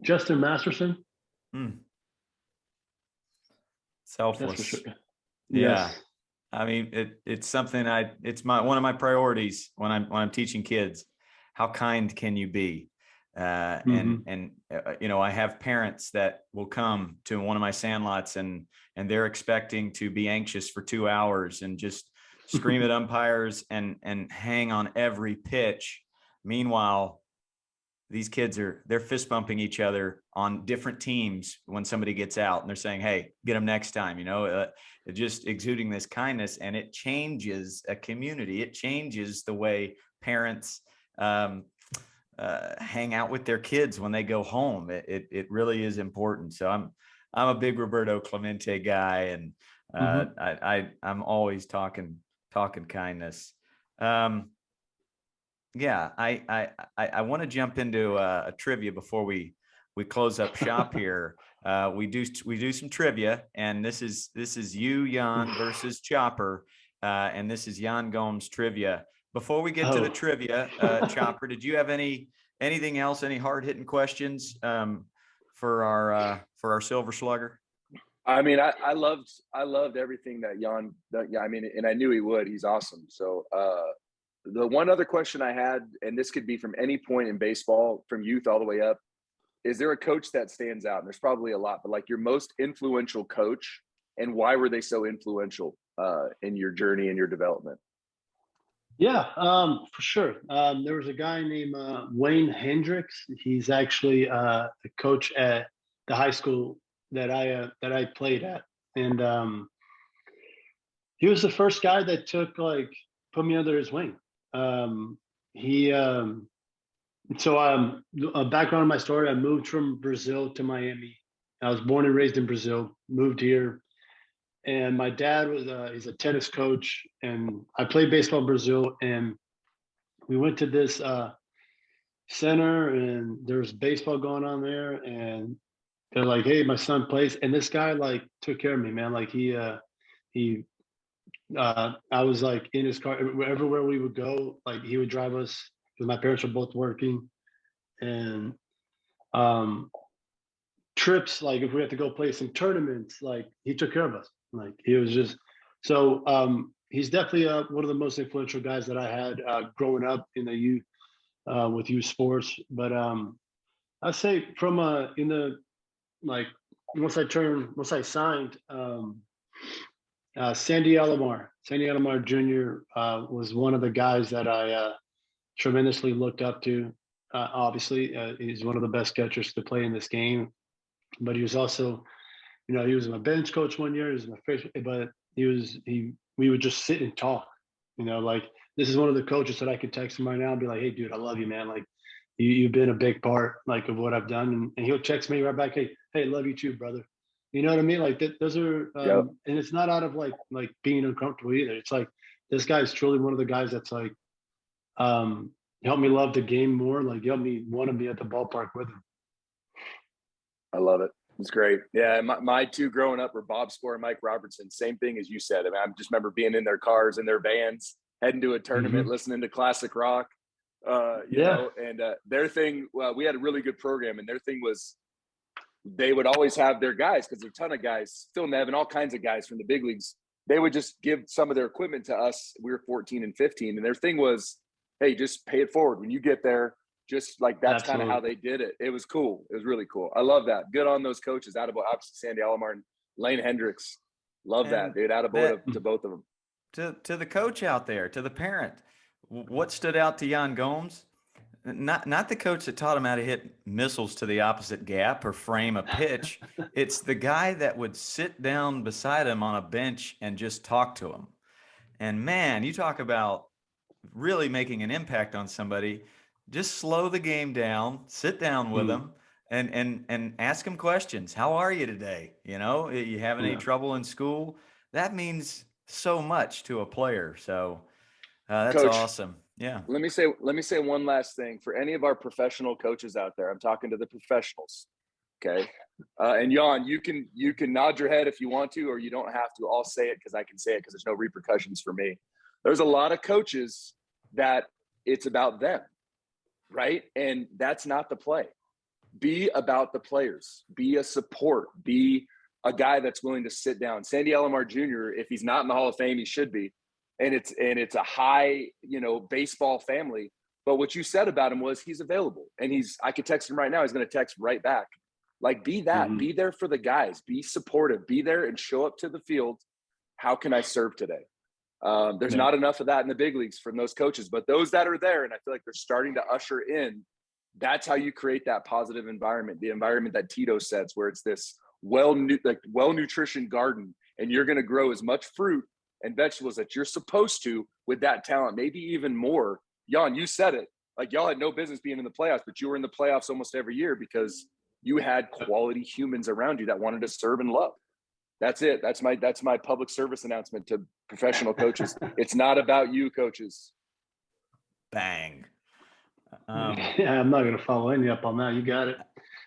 Justin Masterson. Selfless. Sure. Yeah. Yes. I mean, it's something it's one of my priorities when I'm teaching kids. How kind can you be? And I have parents that will come to one of my sandlots and they're expecting to be anxious for 2 hours and just scream at umpires and hang on every pitch. Meanwhile, these kids they're fist bumping each other on different teams when somebody gets out and they're saying, hey, get them next time, just exuding this kindness, and it changes a community. It changes the way parents hang out with their kids when they go home. It really is important. So I'm a big Roberto Clemente guy, and I'm always talking kindness. Yeah, I want to jump into a trivia before we close up shop here. We do some trivia, and this is you, Yan, versus Chopper, and this is Yan Gomes trivia. Before we get to the trivia, Chopper, did you have anything else? Any hard hitting questions for our Silver Slugger? I mean, I loved everything that Yan. I mean, and I knew he would. He's awesome. So. The one other question I had, and this could be from any point in baseball, from youth all the way up, is there a coach that stands out? And there's probably a lot, but like your most influential coach, and why were they so influential in your journey and your development? Yeah, for sure. There was a guy named Wayne Hendricks. He's actually a coach at the high school that I played at, and he was the first guy that put me under his wing. Background of my story, I moved from Brazil to Miami. I was born and raised in Brazil, moved here, and my dad he's a tennis coach, and I played baseball in Brazil, and we went to this center, and there was baseball going on there, and they're like, hey, my son plays, and this guy took care of me, man. I was in his car everywhere we would go. He would drive us because my parents were both working, and trips. If we had to go play some tournaments, he took care of us. He was just so. He's definitely one of the most influential guys that I had growing up in the youth with youth sports. But I'd say from once I signed. Sandy Alomar Jr. Was one of the guys that I tremendously looked up to. Obviously, he's one of the best catchers to play in this game, but he was also, he was my bench coach one year. He was my first, but we would just sit and talk. This is one of the coaches that I could text him right now and be like, "Hey, dude, I love you, man. You've been a big part of what I've done," and he'll text me right back, "Hey, love you too, brother." You know what I mean? Those are, and it's not out of being uncomfortable either. It's this guy's truly one of the guys that's helped me love the game more. Helped me want to be at the ballpark with him. I love it. It's great. Yeah, my two growing up were Bob Spore and Mike Robertson. Same thing as you said. I mean, I just remember being in their cars, in their vans, heading to a tournament, listening to classic rock. You know, and their thing. Well, we had a really good program, and their thing was they would always have their guys because there's a ton of guys, Phil Nevin, all kinds of guys from the big leagues. They would just give some of their equipment to us. We were 14 and 15, and their thing was, hey, just pay it forward when you get there. Just like that's kind of how they did it. It was cool. It was really cool. I love that. Good on those coaches. Out of obviously Sandy Alomar, Lane Hendricks. Love that, dude. Out of to both of them. To the coach out there, to the parent, what stood out to Yan Gomes? Not the coach that taught him how to hit missiles to the opposite gap or frame a pitch. It's the guy that would sit down beside him on a bench and just talk to him. And man, you talk about really making an impact on somebody. Just slow the game down, sit down with them, and ask them questions. How are you today? You know, you having any trouble in school? That means so much to a player. So that's Coach, awesome. Yeah. Let me say one last thing for any of our professional coaches out there. I'm talking to the professionals. Okay. And Yan, you can nod your head if you want to, or you don't have to. I'll say it because I can say it because there's no repercussions for me. There's a lot of coaches that it's about them. Right. And that's not the play. Be about the players, be a support, be a guy that's willing to sit down. Sandy Alomar Jr., if he's not in the Hall of Fame, he should be. And it's a high, you know, baseball family. But what you said about him was he's available and I could text him right now. He's going to text right back. Like, be that, be there for the guys, be supportive, be there and show up to the field. How can I serve today? There's not enough of that in the big leagues from those coaches, but those that are there, and I feel like they're starting to usher in, that's how you create that positive environment, the environment that Tito sets, where it's this well-nutritioned garden, and you're going to grow as much fruit and vegetables that you're supposed to with that talent, maybe even more. Yan, you said it, like y'all had no business being in the playoffs, but you were in the playoffs almost every year because you had quality humans around you that wanted to serve and love. That's it. That's my public service announcement to professional coaches. It's not about you, coaches. Bang. Yeah, I'm not going to follow any up on that. You got it.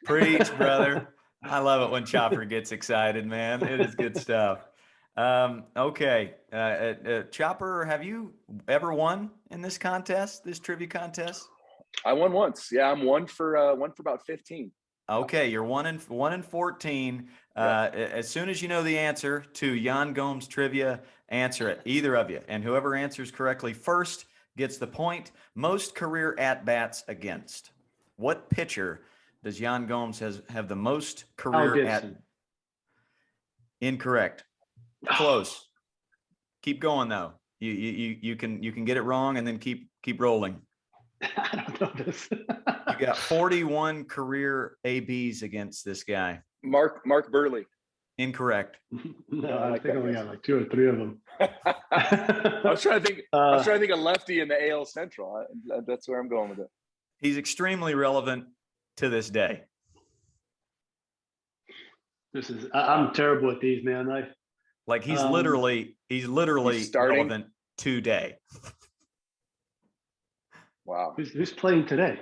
Preach, brother. I love it when Chopper gets excited, man. It is good stuff. Okay. Chopper, have you ever won in this contest, this trivia contest? I won once. Yeah, I'm one for about 15. Okay, you're 1 in 14. As soon as you know the answer to Yan Gomes trivia, answer it, either of you. And whoever answers correctly first gets the point. Most career at-bats against. What pitcher does Yan Gomes have the most career at? Incorrect. Close. Keep going though. You can get it wrong and then keep rolling. I don't know this. You got 41 career ABs against this guy. Mark Burley. Incorrect. No, I think I only got like 2 or 3 of them. I was trying to think. I was trying to think of lefty in the AL Central. That's where I'm going with it. He's extremely relevant to this day. I'm terrible at these, man. He's literally relevant today. Wow. Who's playing today?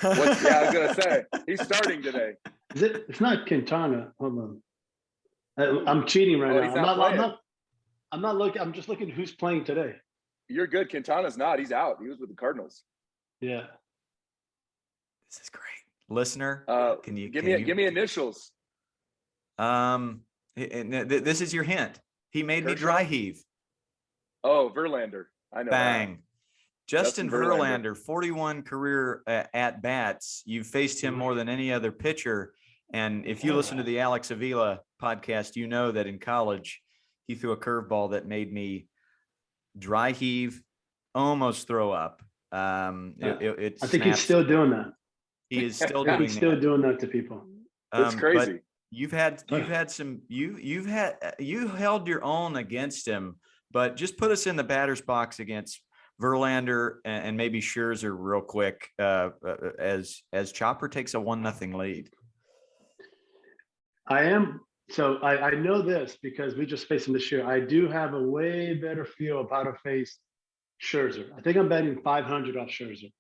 Yeah, I was gonna say he's starting today. It's not Quintana. Hold on. I'm cheating right now. I'm not looking. I'm just looking who's playing today. You're good. Quintana's not. He's out. He was with the Cardinals. Yeah. This is great, listener. Can you give me initials? This is your hint. He made me dry heave. Oh, Verlander. I know. Bang. That. Justin Verlander, 41 career at bats. You've faced him more than any other pitcher. And if you listen to the Alex Avila podcast, you know that in college, he threw a curveball that made me dry heave, almost throw up. I think he's still doing that. He is still doing that. He's still doing that to people. It's crazy. You held your own against him, but just put us in the batter's box against Verlander and maybe Scherzer real quick as Chopper takes a 1-0 lead. I know this because we just faced him this year. I do have a way better feel of how to face Scherzer. I think I'm betting 500 off Scherzer.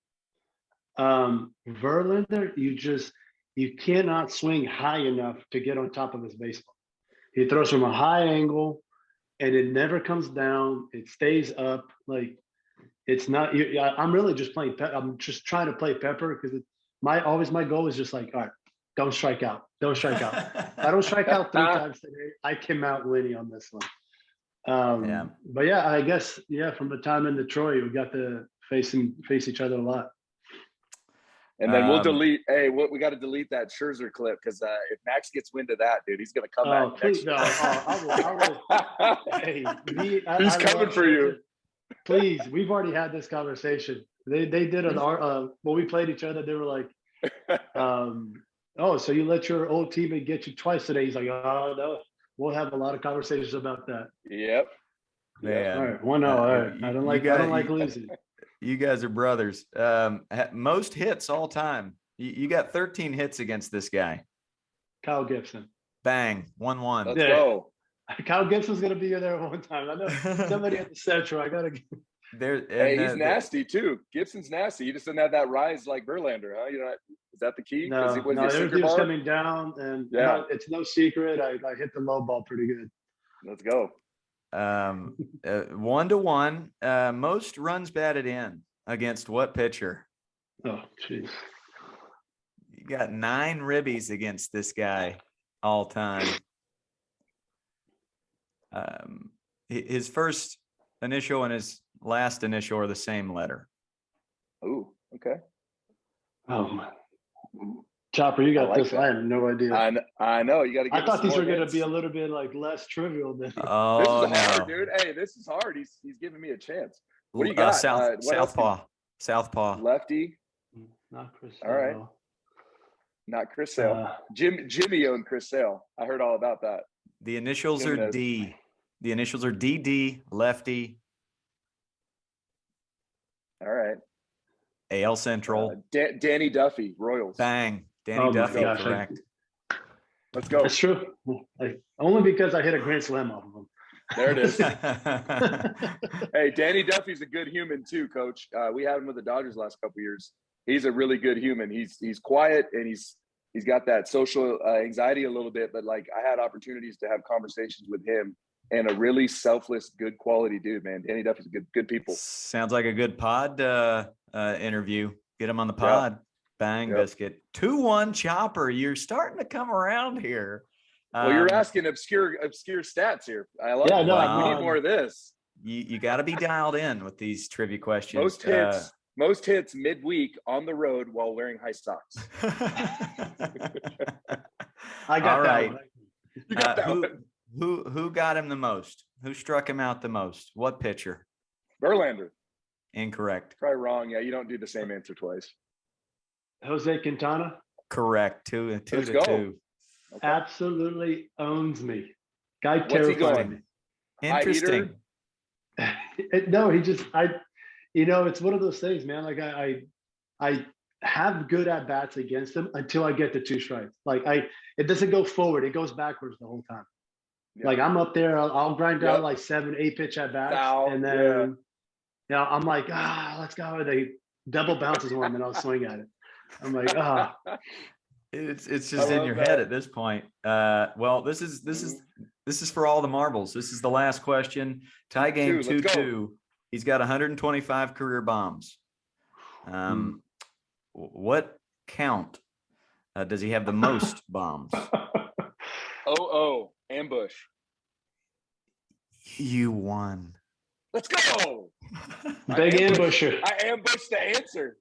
Verlander, you cannot swing high enough to get on top of his baseball. He throws from a high angle, and it never comes down. It stays up. Like, it's not. I'm really just playing. I'm just trying to play pepper because my goal is just like, all right, don't strike out. Don't strike out. If I don't strike out 3 times today, I came out winning on this one. But yeah, I guess, from the time in Detroit, we got to face each other a lot. And then we'll delete. Hey, we got to delete that Scherzer clip because if Max gets wind of that, dude, he's gonna come back. Please, no. I will. Hey, he's coming for you. Please, we've already had this conversation. They did when we played each other. They were like, "Oh, so you let your old teammate get you twice today?" He's like, "Oh no." We'll have a lot of conversations about that. Yep. Man. All right. 1-0. All right. I don't like losing. You guys are brothers. Most hits all time. You got 13 hits against this guy. Kyle Gibson. Bang. 1-1. Let's go. Kyle Gibson's going to be there one time. I know somebody at the Central. I got to get. Hey, he's nasty too. Gibson's nasty. He just doesn't have that rise like Verlander, huh? Is that the key? No, everything was coming down, and it's no secret. I hit the low ball pretty good. Let's go. 1-1. Most runs batted in against what pitcher? Oh, jeez. You got 9 ribbies against this guy all time. His first initial and his last initial are the same letter. Oh, okay. Oh, Chopper, you got this. That. I have no idea. I know. You got to. I thought these were going to be a little bit like less trivial than. Oh, this is hard, dude. Hey, this is hard. He's giving me a chance. What do you got? Southpaw. Lefty. Not Chris. All right. Not Chris Sale. Jimmy owned Chris Sale. I heard all about that. The initials are D. The initials are DD. Lefty. All right. AL Central. Danny Duffy, Royals. Bang. Danny Duffy, correct. Let's go. That's true. Only because I hit a grand slam off of him. There it is. Hey, Danny Duffy's a good human too, Coach. We had him with the Dodgers last couple of years. He's a really good human. He's quiet and he's got that social anxiety a little bit, but like I had opportunities to have conversations with him. And a really selfless, good quality dude, man. Danny Duffy's good people. Sounds like a good pod interview. Get him on the pod. Yep. Bang, biscuit. 2-1 Chopper. You're starting to come around here. Well, you're asking obscure stats here. I love it. No, we need more of this. You got to be dialed in with these trivia questions. Most hits midweek on the road while wearing high socks. I got all that right. one. You got that one. Who got him the most? Who struck him out the most? What pitcher? Verlander. Incorrect. Probably wrong. Yeah, you don't do the same answer twice. Jose Quintana. Correct. 2 to 2. Okay. Absolutely owns me. Guy What's he terrified me. Interesting. No, it's one of those things, man. Like I have good at bats against him until I get the 2 strikes. Like it doesn't go forward; it goes backwards the whole time. Yeah. Like I'm up there, I'll grind down like 7-8 pitch at bats, and then I'm like, let's go. They double bounces one, and then I'll swing at it. I'm like, It's just in your head at this point. Well, this is for all the marbles. This is the last question. Tie game 2-2. He's got 125 career bombs. What count does he have the most bombs? Ambush. You won. Let's go. Big ambusher. I ambushed the answer.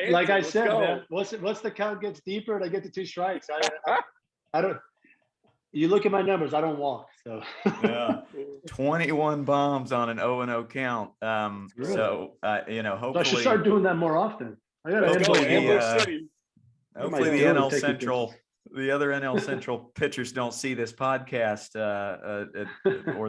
Like I said, man, once the count gets deeper and I get to 2 strikes, I don't. You look at my numbers, I don't walk. So 21 bombs on an 0-0 count. Really? So hopefully I should start doing that more often. I got Ambush City. Hopefully the NL Central, the other NL Central pitchers don't see this podcast, or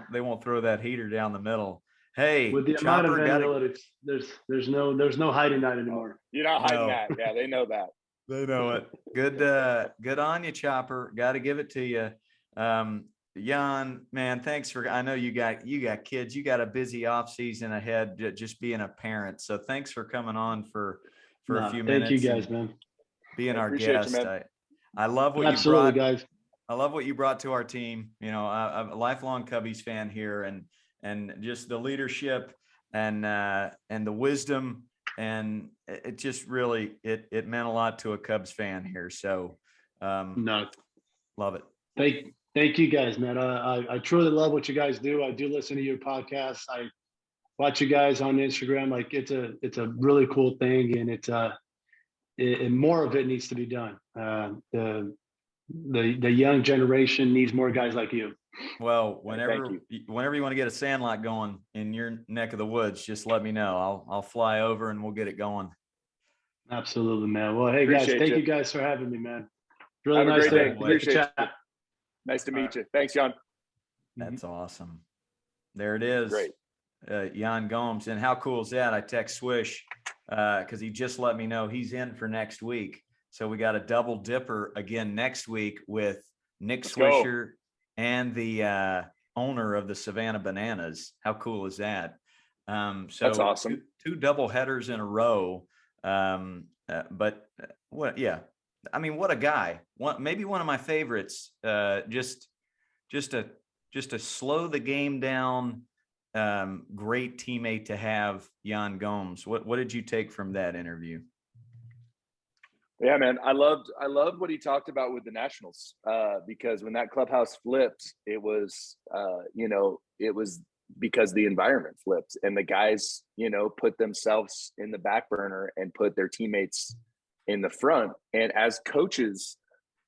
they won't throw that heater down the middle. Hey, with the amount of analytics, there's no hiding that anymore. You're not hiding that. Yeah, they know that. They know it. Good on you, Chopper. Got to give it to you. Yan, man, thanks I know you got kids. You got a busy off season ahead, just being a parent. So thanks for coming on for a few minutes. Thank you guys, man. being I our appreciate you, guest. man. I love what Absolutely, you brought. guys. I love what you brought to our team. You know, I'm a lifelong Cubbies fan here, and just the leadership and the wisdom, and it just really it meant a lot to a Cubs fan here. So, No, love it. thank you guys, man. I truly love what you guys do. I do listen to your podcast. I watch you guys on Instagram. Like it's a really cool thing, and and more of it needs to be done. The young generation needs more guys like you. Well, Thank you. whenever you want to get a sandlot going in your neck of the woods, just let me know. I'll fly over and we'll get it going. Absolutely, man. Well, hey guys, Appreciate thank you. you guys for having me, man. Really Have a nice great day. to Appreciate chat. you. Nice to All meet right. you. Thanks, John. That's awesome. There it is. Great. Yan Gomes. And how cool is that? I text Swish because he just let me know he's in for next week. So we got a double dipper again next week with Nick Let's go. Swisher and the owner of the Savannah Bananas. How cool is that? So That's awesome. Two double headers in a row. But what? Yeah, I mean, what a guy! Maybe one of my favorites. Just to slow the game down. Great teammate to have, Yan Gomes. What did you take from that interview? Yeah, man, I loved what he talked about with the Nationals because when that clubhouse flipped, it was it was because the environment flipped and the guys put themselves in the back burner and put their teammates in the front. And as coaches,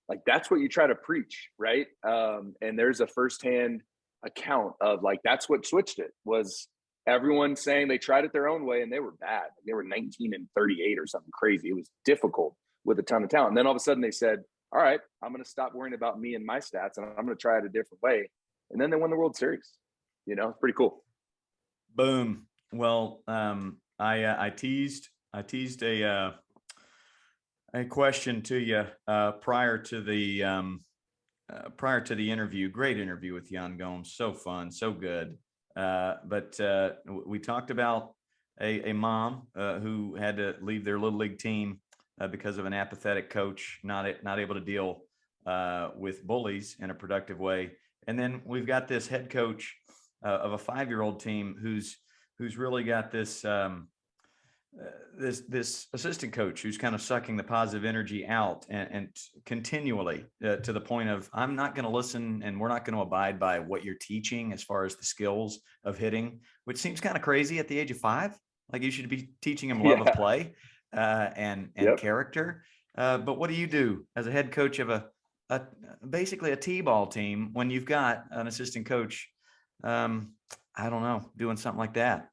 like that's what you try to preach, right? And there's a firsthand account of like that's what switched it was everyone saying they tried it their own way and they were bad. They were 19-38 or something crazy. It was difficult with a ton of talent. And then all of a sudden they said, all right, I'm going to stop worrying about me and my stats and I'm going to try it a different way. And then they won the World Series. It's pretty cool. Boom. Well, I teased a question to you prior to the interview. Great interview with Yan Gomes. So fun, so good. But we talked about a mom who had to leave their little league team because of an apathetic coach, not able to deal with bullies in a productive way. And then we've got this head coach of a 5-year-old team who's really got this this assistant coach who's kind of sucking the positive energy out and continually to the point of, I'm not going to listen and we're not going to abide by what you're teaching as far as the skills of hitting, which seems kind of crazy at the age of 5. Like you should be teaching him love of play and character. But what do you do as a head coach of basically a T-ball team when you've got an assistant coach, I don't know, doing something like that?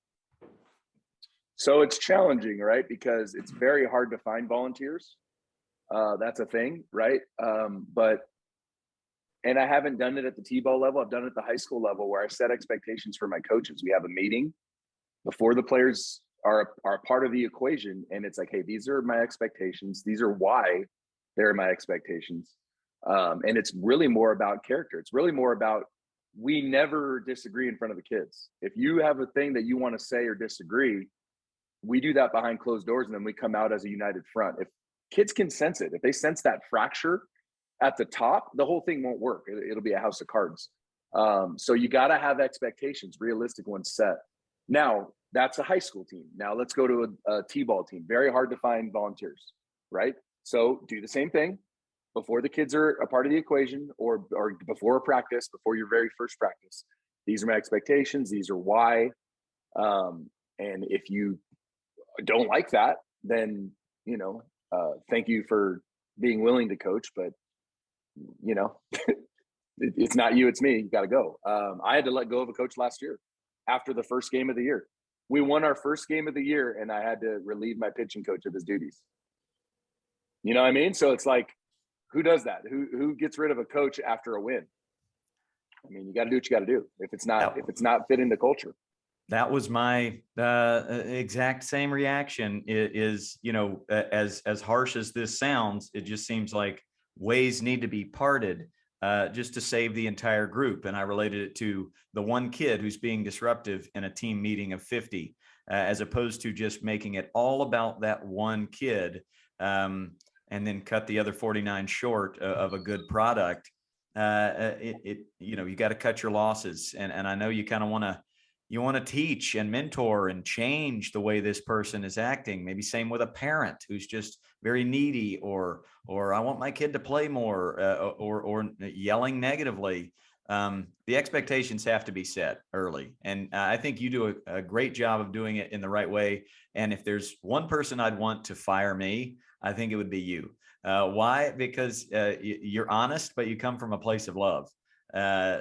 So it's challenging, right? Because it's very hard to find volunteers. That's a thing, right? And I haven't done it at the T-ball level. I've done it at the high school level where I set expectations for my coaches. We have a meeting before the players are part of the equation. And it's like, hey, these are my expectations. These are why they're my expectations. And it's really more about character. It's really more about, we never disagree in front of the kids. If you have a thing that you want to say or disagree, we do that behind closed doors, and then we come out as a united front. If kids can sense it, if they sense that fracture at the top, the whole thing won't work. It'll be a house of cards. So you got to have expectations, realistic ones set. Now, that's a high school team. Now let's go to a T-ball team. Very hard to find volunteers, right? So do the same thing before the kids are a part of the equation, or before a practice, before your very first practice. These are my expectations. These are why. And if you don't like that, then thank you for being willing to coach, but it's not you, it's me. You got to go. I had to let go of a coach last year after the first game of the year. We won our first game of the year and I had to relieve my pitching coach of his duties. You know what I mean? So it's like, who does that? Who gets rid of a coach after a win? I mean, you got to do what you got to do if it's not fitting the culture. That was my exact same reaction. It is, as harsh as this sounds, it just seems like ways need to be parted just to save the entire group. And I related it to the one kid who's being disruptive in a team meeting of 50, as opposed to just making it all about that one kid. and then cut the other 49 short of a good product, you got to cut your losses. And I know you kind of you want to teach and mentor and change the way this person is acting. Maybe same with a parent who's just very needy, or I want my kid to play more, or yelling negatively. The expectations have to be set early. And I think you do a great job of doing it in the right way. And if there's one person I'd want to fire me, I think it would be you. Why? Because you're honest, but you come from a place of love.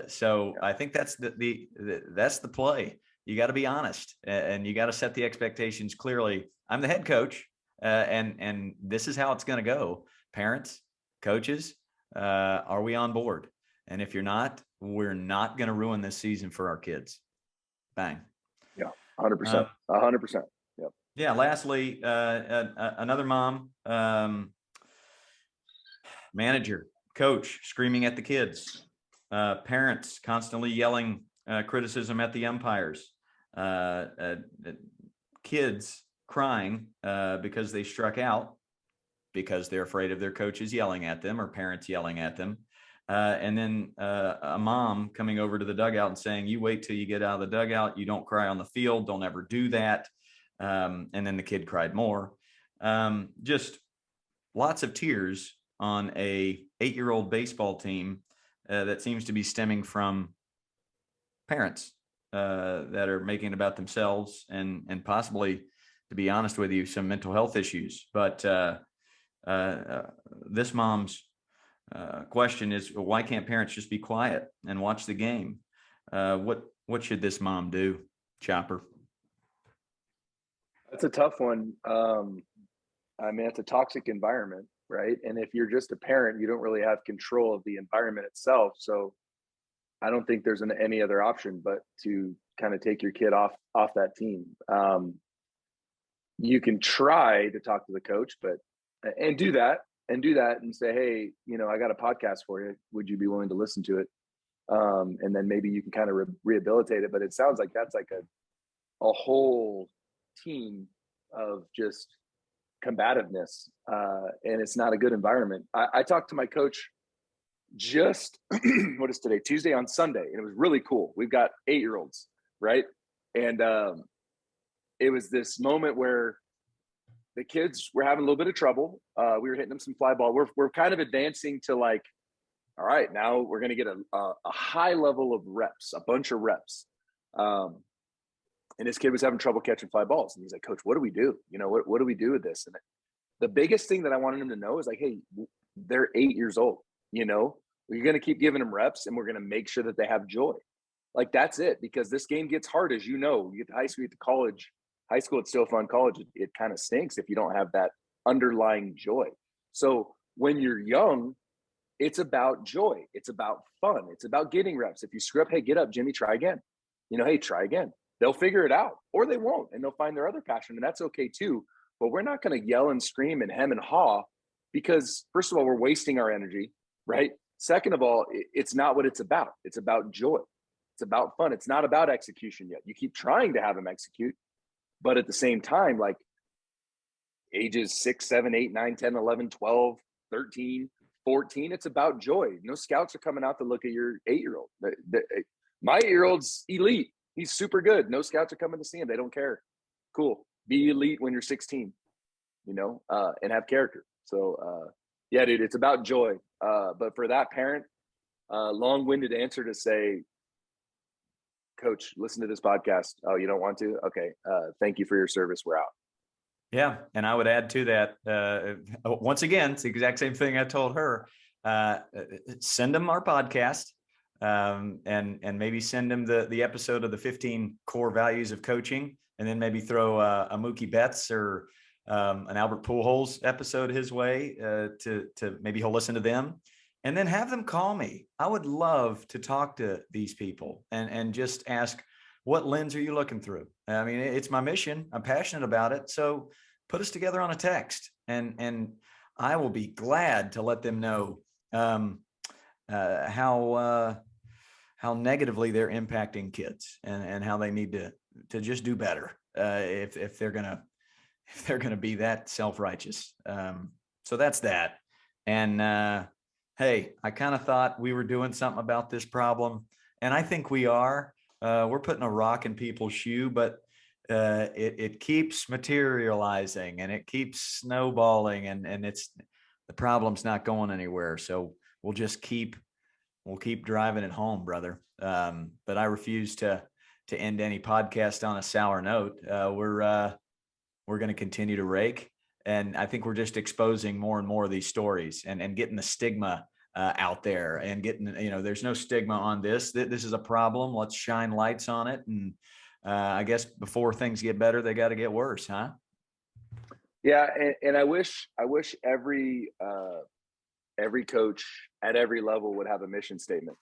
So I think that's that's the play. You got to be honest, and you got to set the expectations clearly. I'm the head coach, and this is how it's going to go. Parents, coaches, are we on board? And if you're not, we're not going to ruin this season for our kids. Bang. Yeah, 100%. 100%. Yep. Yeah. Lastly, another mom, manager, coach screaming at the kids, parents constantly yelling criticism at the umpires, kids crying because they struck out because they're afraid of their coaches yelling at them or parents yelling at them. And then a mom coming over to the dugout and saying, you wait till you get out of the dugout. You don't cry on the field. Don't ever do that. And then the kid cried more. Just lots of tears on a 8-year-old baseball team that seems to be stemming from parents that are making it about themselves and possibly, to be honest with you, some mental health issues. But this mom's question is, why can't parents just be quiet and watch the game? What should this mom do, Chopper? That's a tough one. I mean, it's a toxic environment, right? And if you're just a parent, you don't really have control of the environment itself. So I don't think there's any other option but to kind of take your kid off that team. You can try to talk to the coach, and do that and say, hey, I got a podcast for you. Would you be willing to listen to it? And then maybe you can kind of rehabilitate it. But it sounds like that's like a whole team of just combativeness, and it's not a good environment. I talked to my coach just what is today, Tuesday, on Sunday, and it was really cool. We've got 8-year-olds, right? And it was this moment where the kids were having a little bit of trouble. We were hitting them some fly ball. We're kind of advancing to like, all right, now we're going to get a high level of reps, a bunch of reps. And this kid was having trouble catching fly balls. And he's like, Coach, what do we do? What do we do with this? And the biggest thing that I wanted him to know is like, hey, they're 8 years old. We're going to keep giving them reps, and we're going to make sure that they have joy. Like, that's it, because this game gets hard, as you know. You get to high school, you get to college. High school, it's still fun. College, it kind of stinks if you don't have that underlying joy. So when you're young, it's about joy. It's about fun. It's about getting reps. If you screw up, hey, get up, Jimmy, try again. Hey, try again. They'll figure it out, or they won't, and they'll find their other passion, and that's okay too. But we're not going to yell and scream and hem and haw, because first of all, we're wasting our energy, right? Second of all, it's not what it's about. It's about joy. It's about fun. It's not about execution yet. You keep trying to have them execute, but at the same time, like ages 6, 7, 8, 9, 10, 11, 12, 13, 14, it's about joy. No scouts are coming out to look at your 8-year-old. My 8-year-old's elite. He's super good. No scouts are coming to see him. They don't care. Cool. Be elite when you're 16, and have character. So, yeah, dude, it's about joy. But for that parent, long-winded answer to say, Coach, listen to this podcast. Oh, you don't want to? Okay. Thank you for your service. We're out. Yeah. And I would add to that, once again, it's the exact same thing I told her. Send them our podcast, and maybe send them the episode of the 15 core values of coaching, and then maybe throw a Mookie Betts or an Albert Pujols episode his way, to maybe he'll listen to them. And then have them call me. I would love to talk to these people and just ask, what lens are you looking through? I mean, it's my mission. I'm passionate about it. So put us together on a text, and I will be glad to let them know how negatively they're impacting kids, and how they need to just do better if they're gonna be that self-righteous. So that's that. And hey, I kind of thought we were doing something about this problem, and I think we are. We're putting a rock in people's shoe, but it keeps materializing and it keeps snowballing, and it's the problem's not going anywhere. So we'll keep driving it home, brother. But I refuse to end any podcast on a sour note. We're going to continue to rake. And I think we're just exposing more and more of these stories and getting the stigma out there and getting, there's no stigma on this. This is a problem. Let's shine lights on it. And I guess before things get better, they got to get worse, huh? Yeah. And I wish every coach at every level would have a mission statement.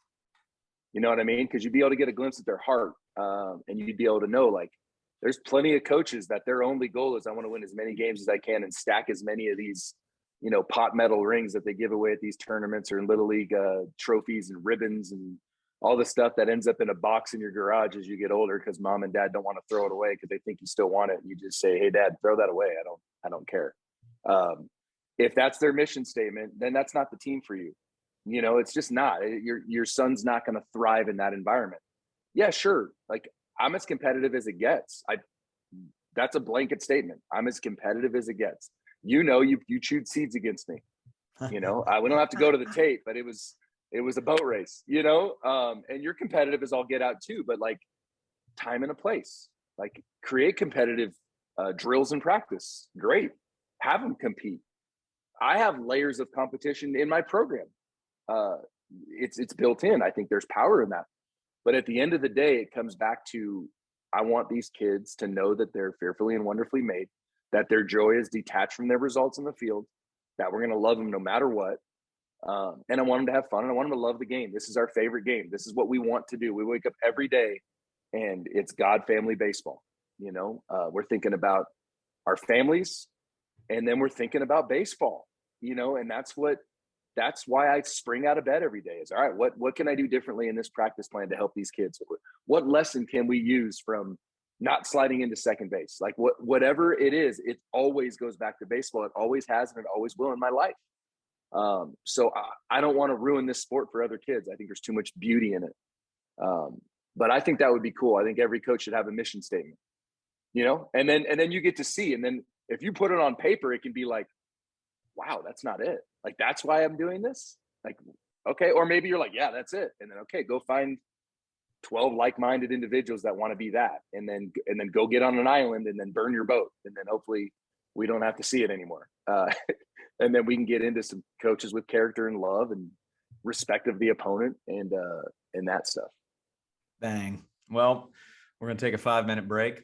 You know what I mean? Because you'd be able to get a glimpse at their heart, and you'd be able to know, like, there's plenty of coaches that their only goal is I want to win as many games as I can and stack as many of these, pot metal rings that they give away at these tournaments or in Little League trophies and ribbons and all the stuff that ends up in a box in your garage as you get older because mom and dad don't want to throw it away because they think you still want it. And you just say, hey, dad, throw that away. I don't care. If that's their mission statement, then that's not the team for you. It's just not. Your son's not going to thrive in that environment. Yeah, sure. Like, I'm as competitive as it gets. That's a blanket statement. I'm as competitive as it gets. You chewed seeds against me. We don't have to go to the tape, but it was a boat race, and you're competitive as all get out too, but like time and a place, like create competitive drills and practice. Great. Have them compete. I have layers of competition in my program. It's built in. I think there's power in that. But at the end of the day, it comes back to, I want these kids to know that they're fearfully and wonderfully made, that their joy is detached from their results in the field, that we're going to love them no matter what. And I want them to have fun, and I want them to love the game. This is our favorite game. This is what we want to do. We wake up every day and it's God family baseball. We're thinking about our families, and then we're thinking about baseball, and that's why I spring out of bed every day is, all right, what can I do differently in this practice plan to help these kids? What lesson can we use from not sliding into second base? Like whatever it is, it always goes back to baseball. It always has, and it always will in my life. So I don't want to ruin this sport for other kids. I think there's too much beauty in it. But I think that would be cool. I think every coach should have a mission statement, and then you get to see, and then if you put it on paper, it can be like, wow, that's not it. Like, that's why I'm doing this. Like, okay. Or maybe you're like, yeah, that's it. And then, okay, go find 12 like-minded individuals that want to be that. And then go get on an island and then burn your boat. And then hopefully we don't have to see it anymore. And then we can get into some coaches with character and love and respect of the opponent and that stuff. Bang. Well, we're going to take a 5-minute break,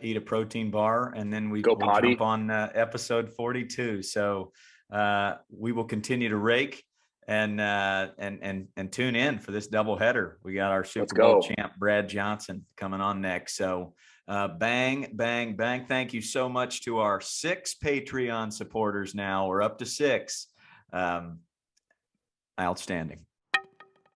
eat a protein bar, and then we'll jump on episode 42. So we will continue to rake and tune in for this doubleheader. We got our Super Bowl champ Brad Johnson coming on next. So bang, bang, bang. Thank you so much to our 6 Patreon supporters now. We're up to 6. Outstanding.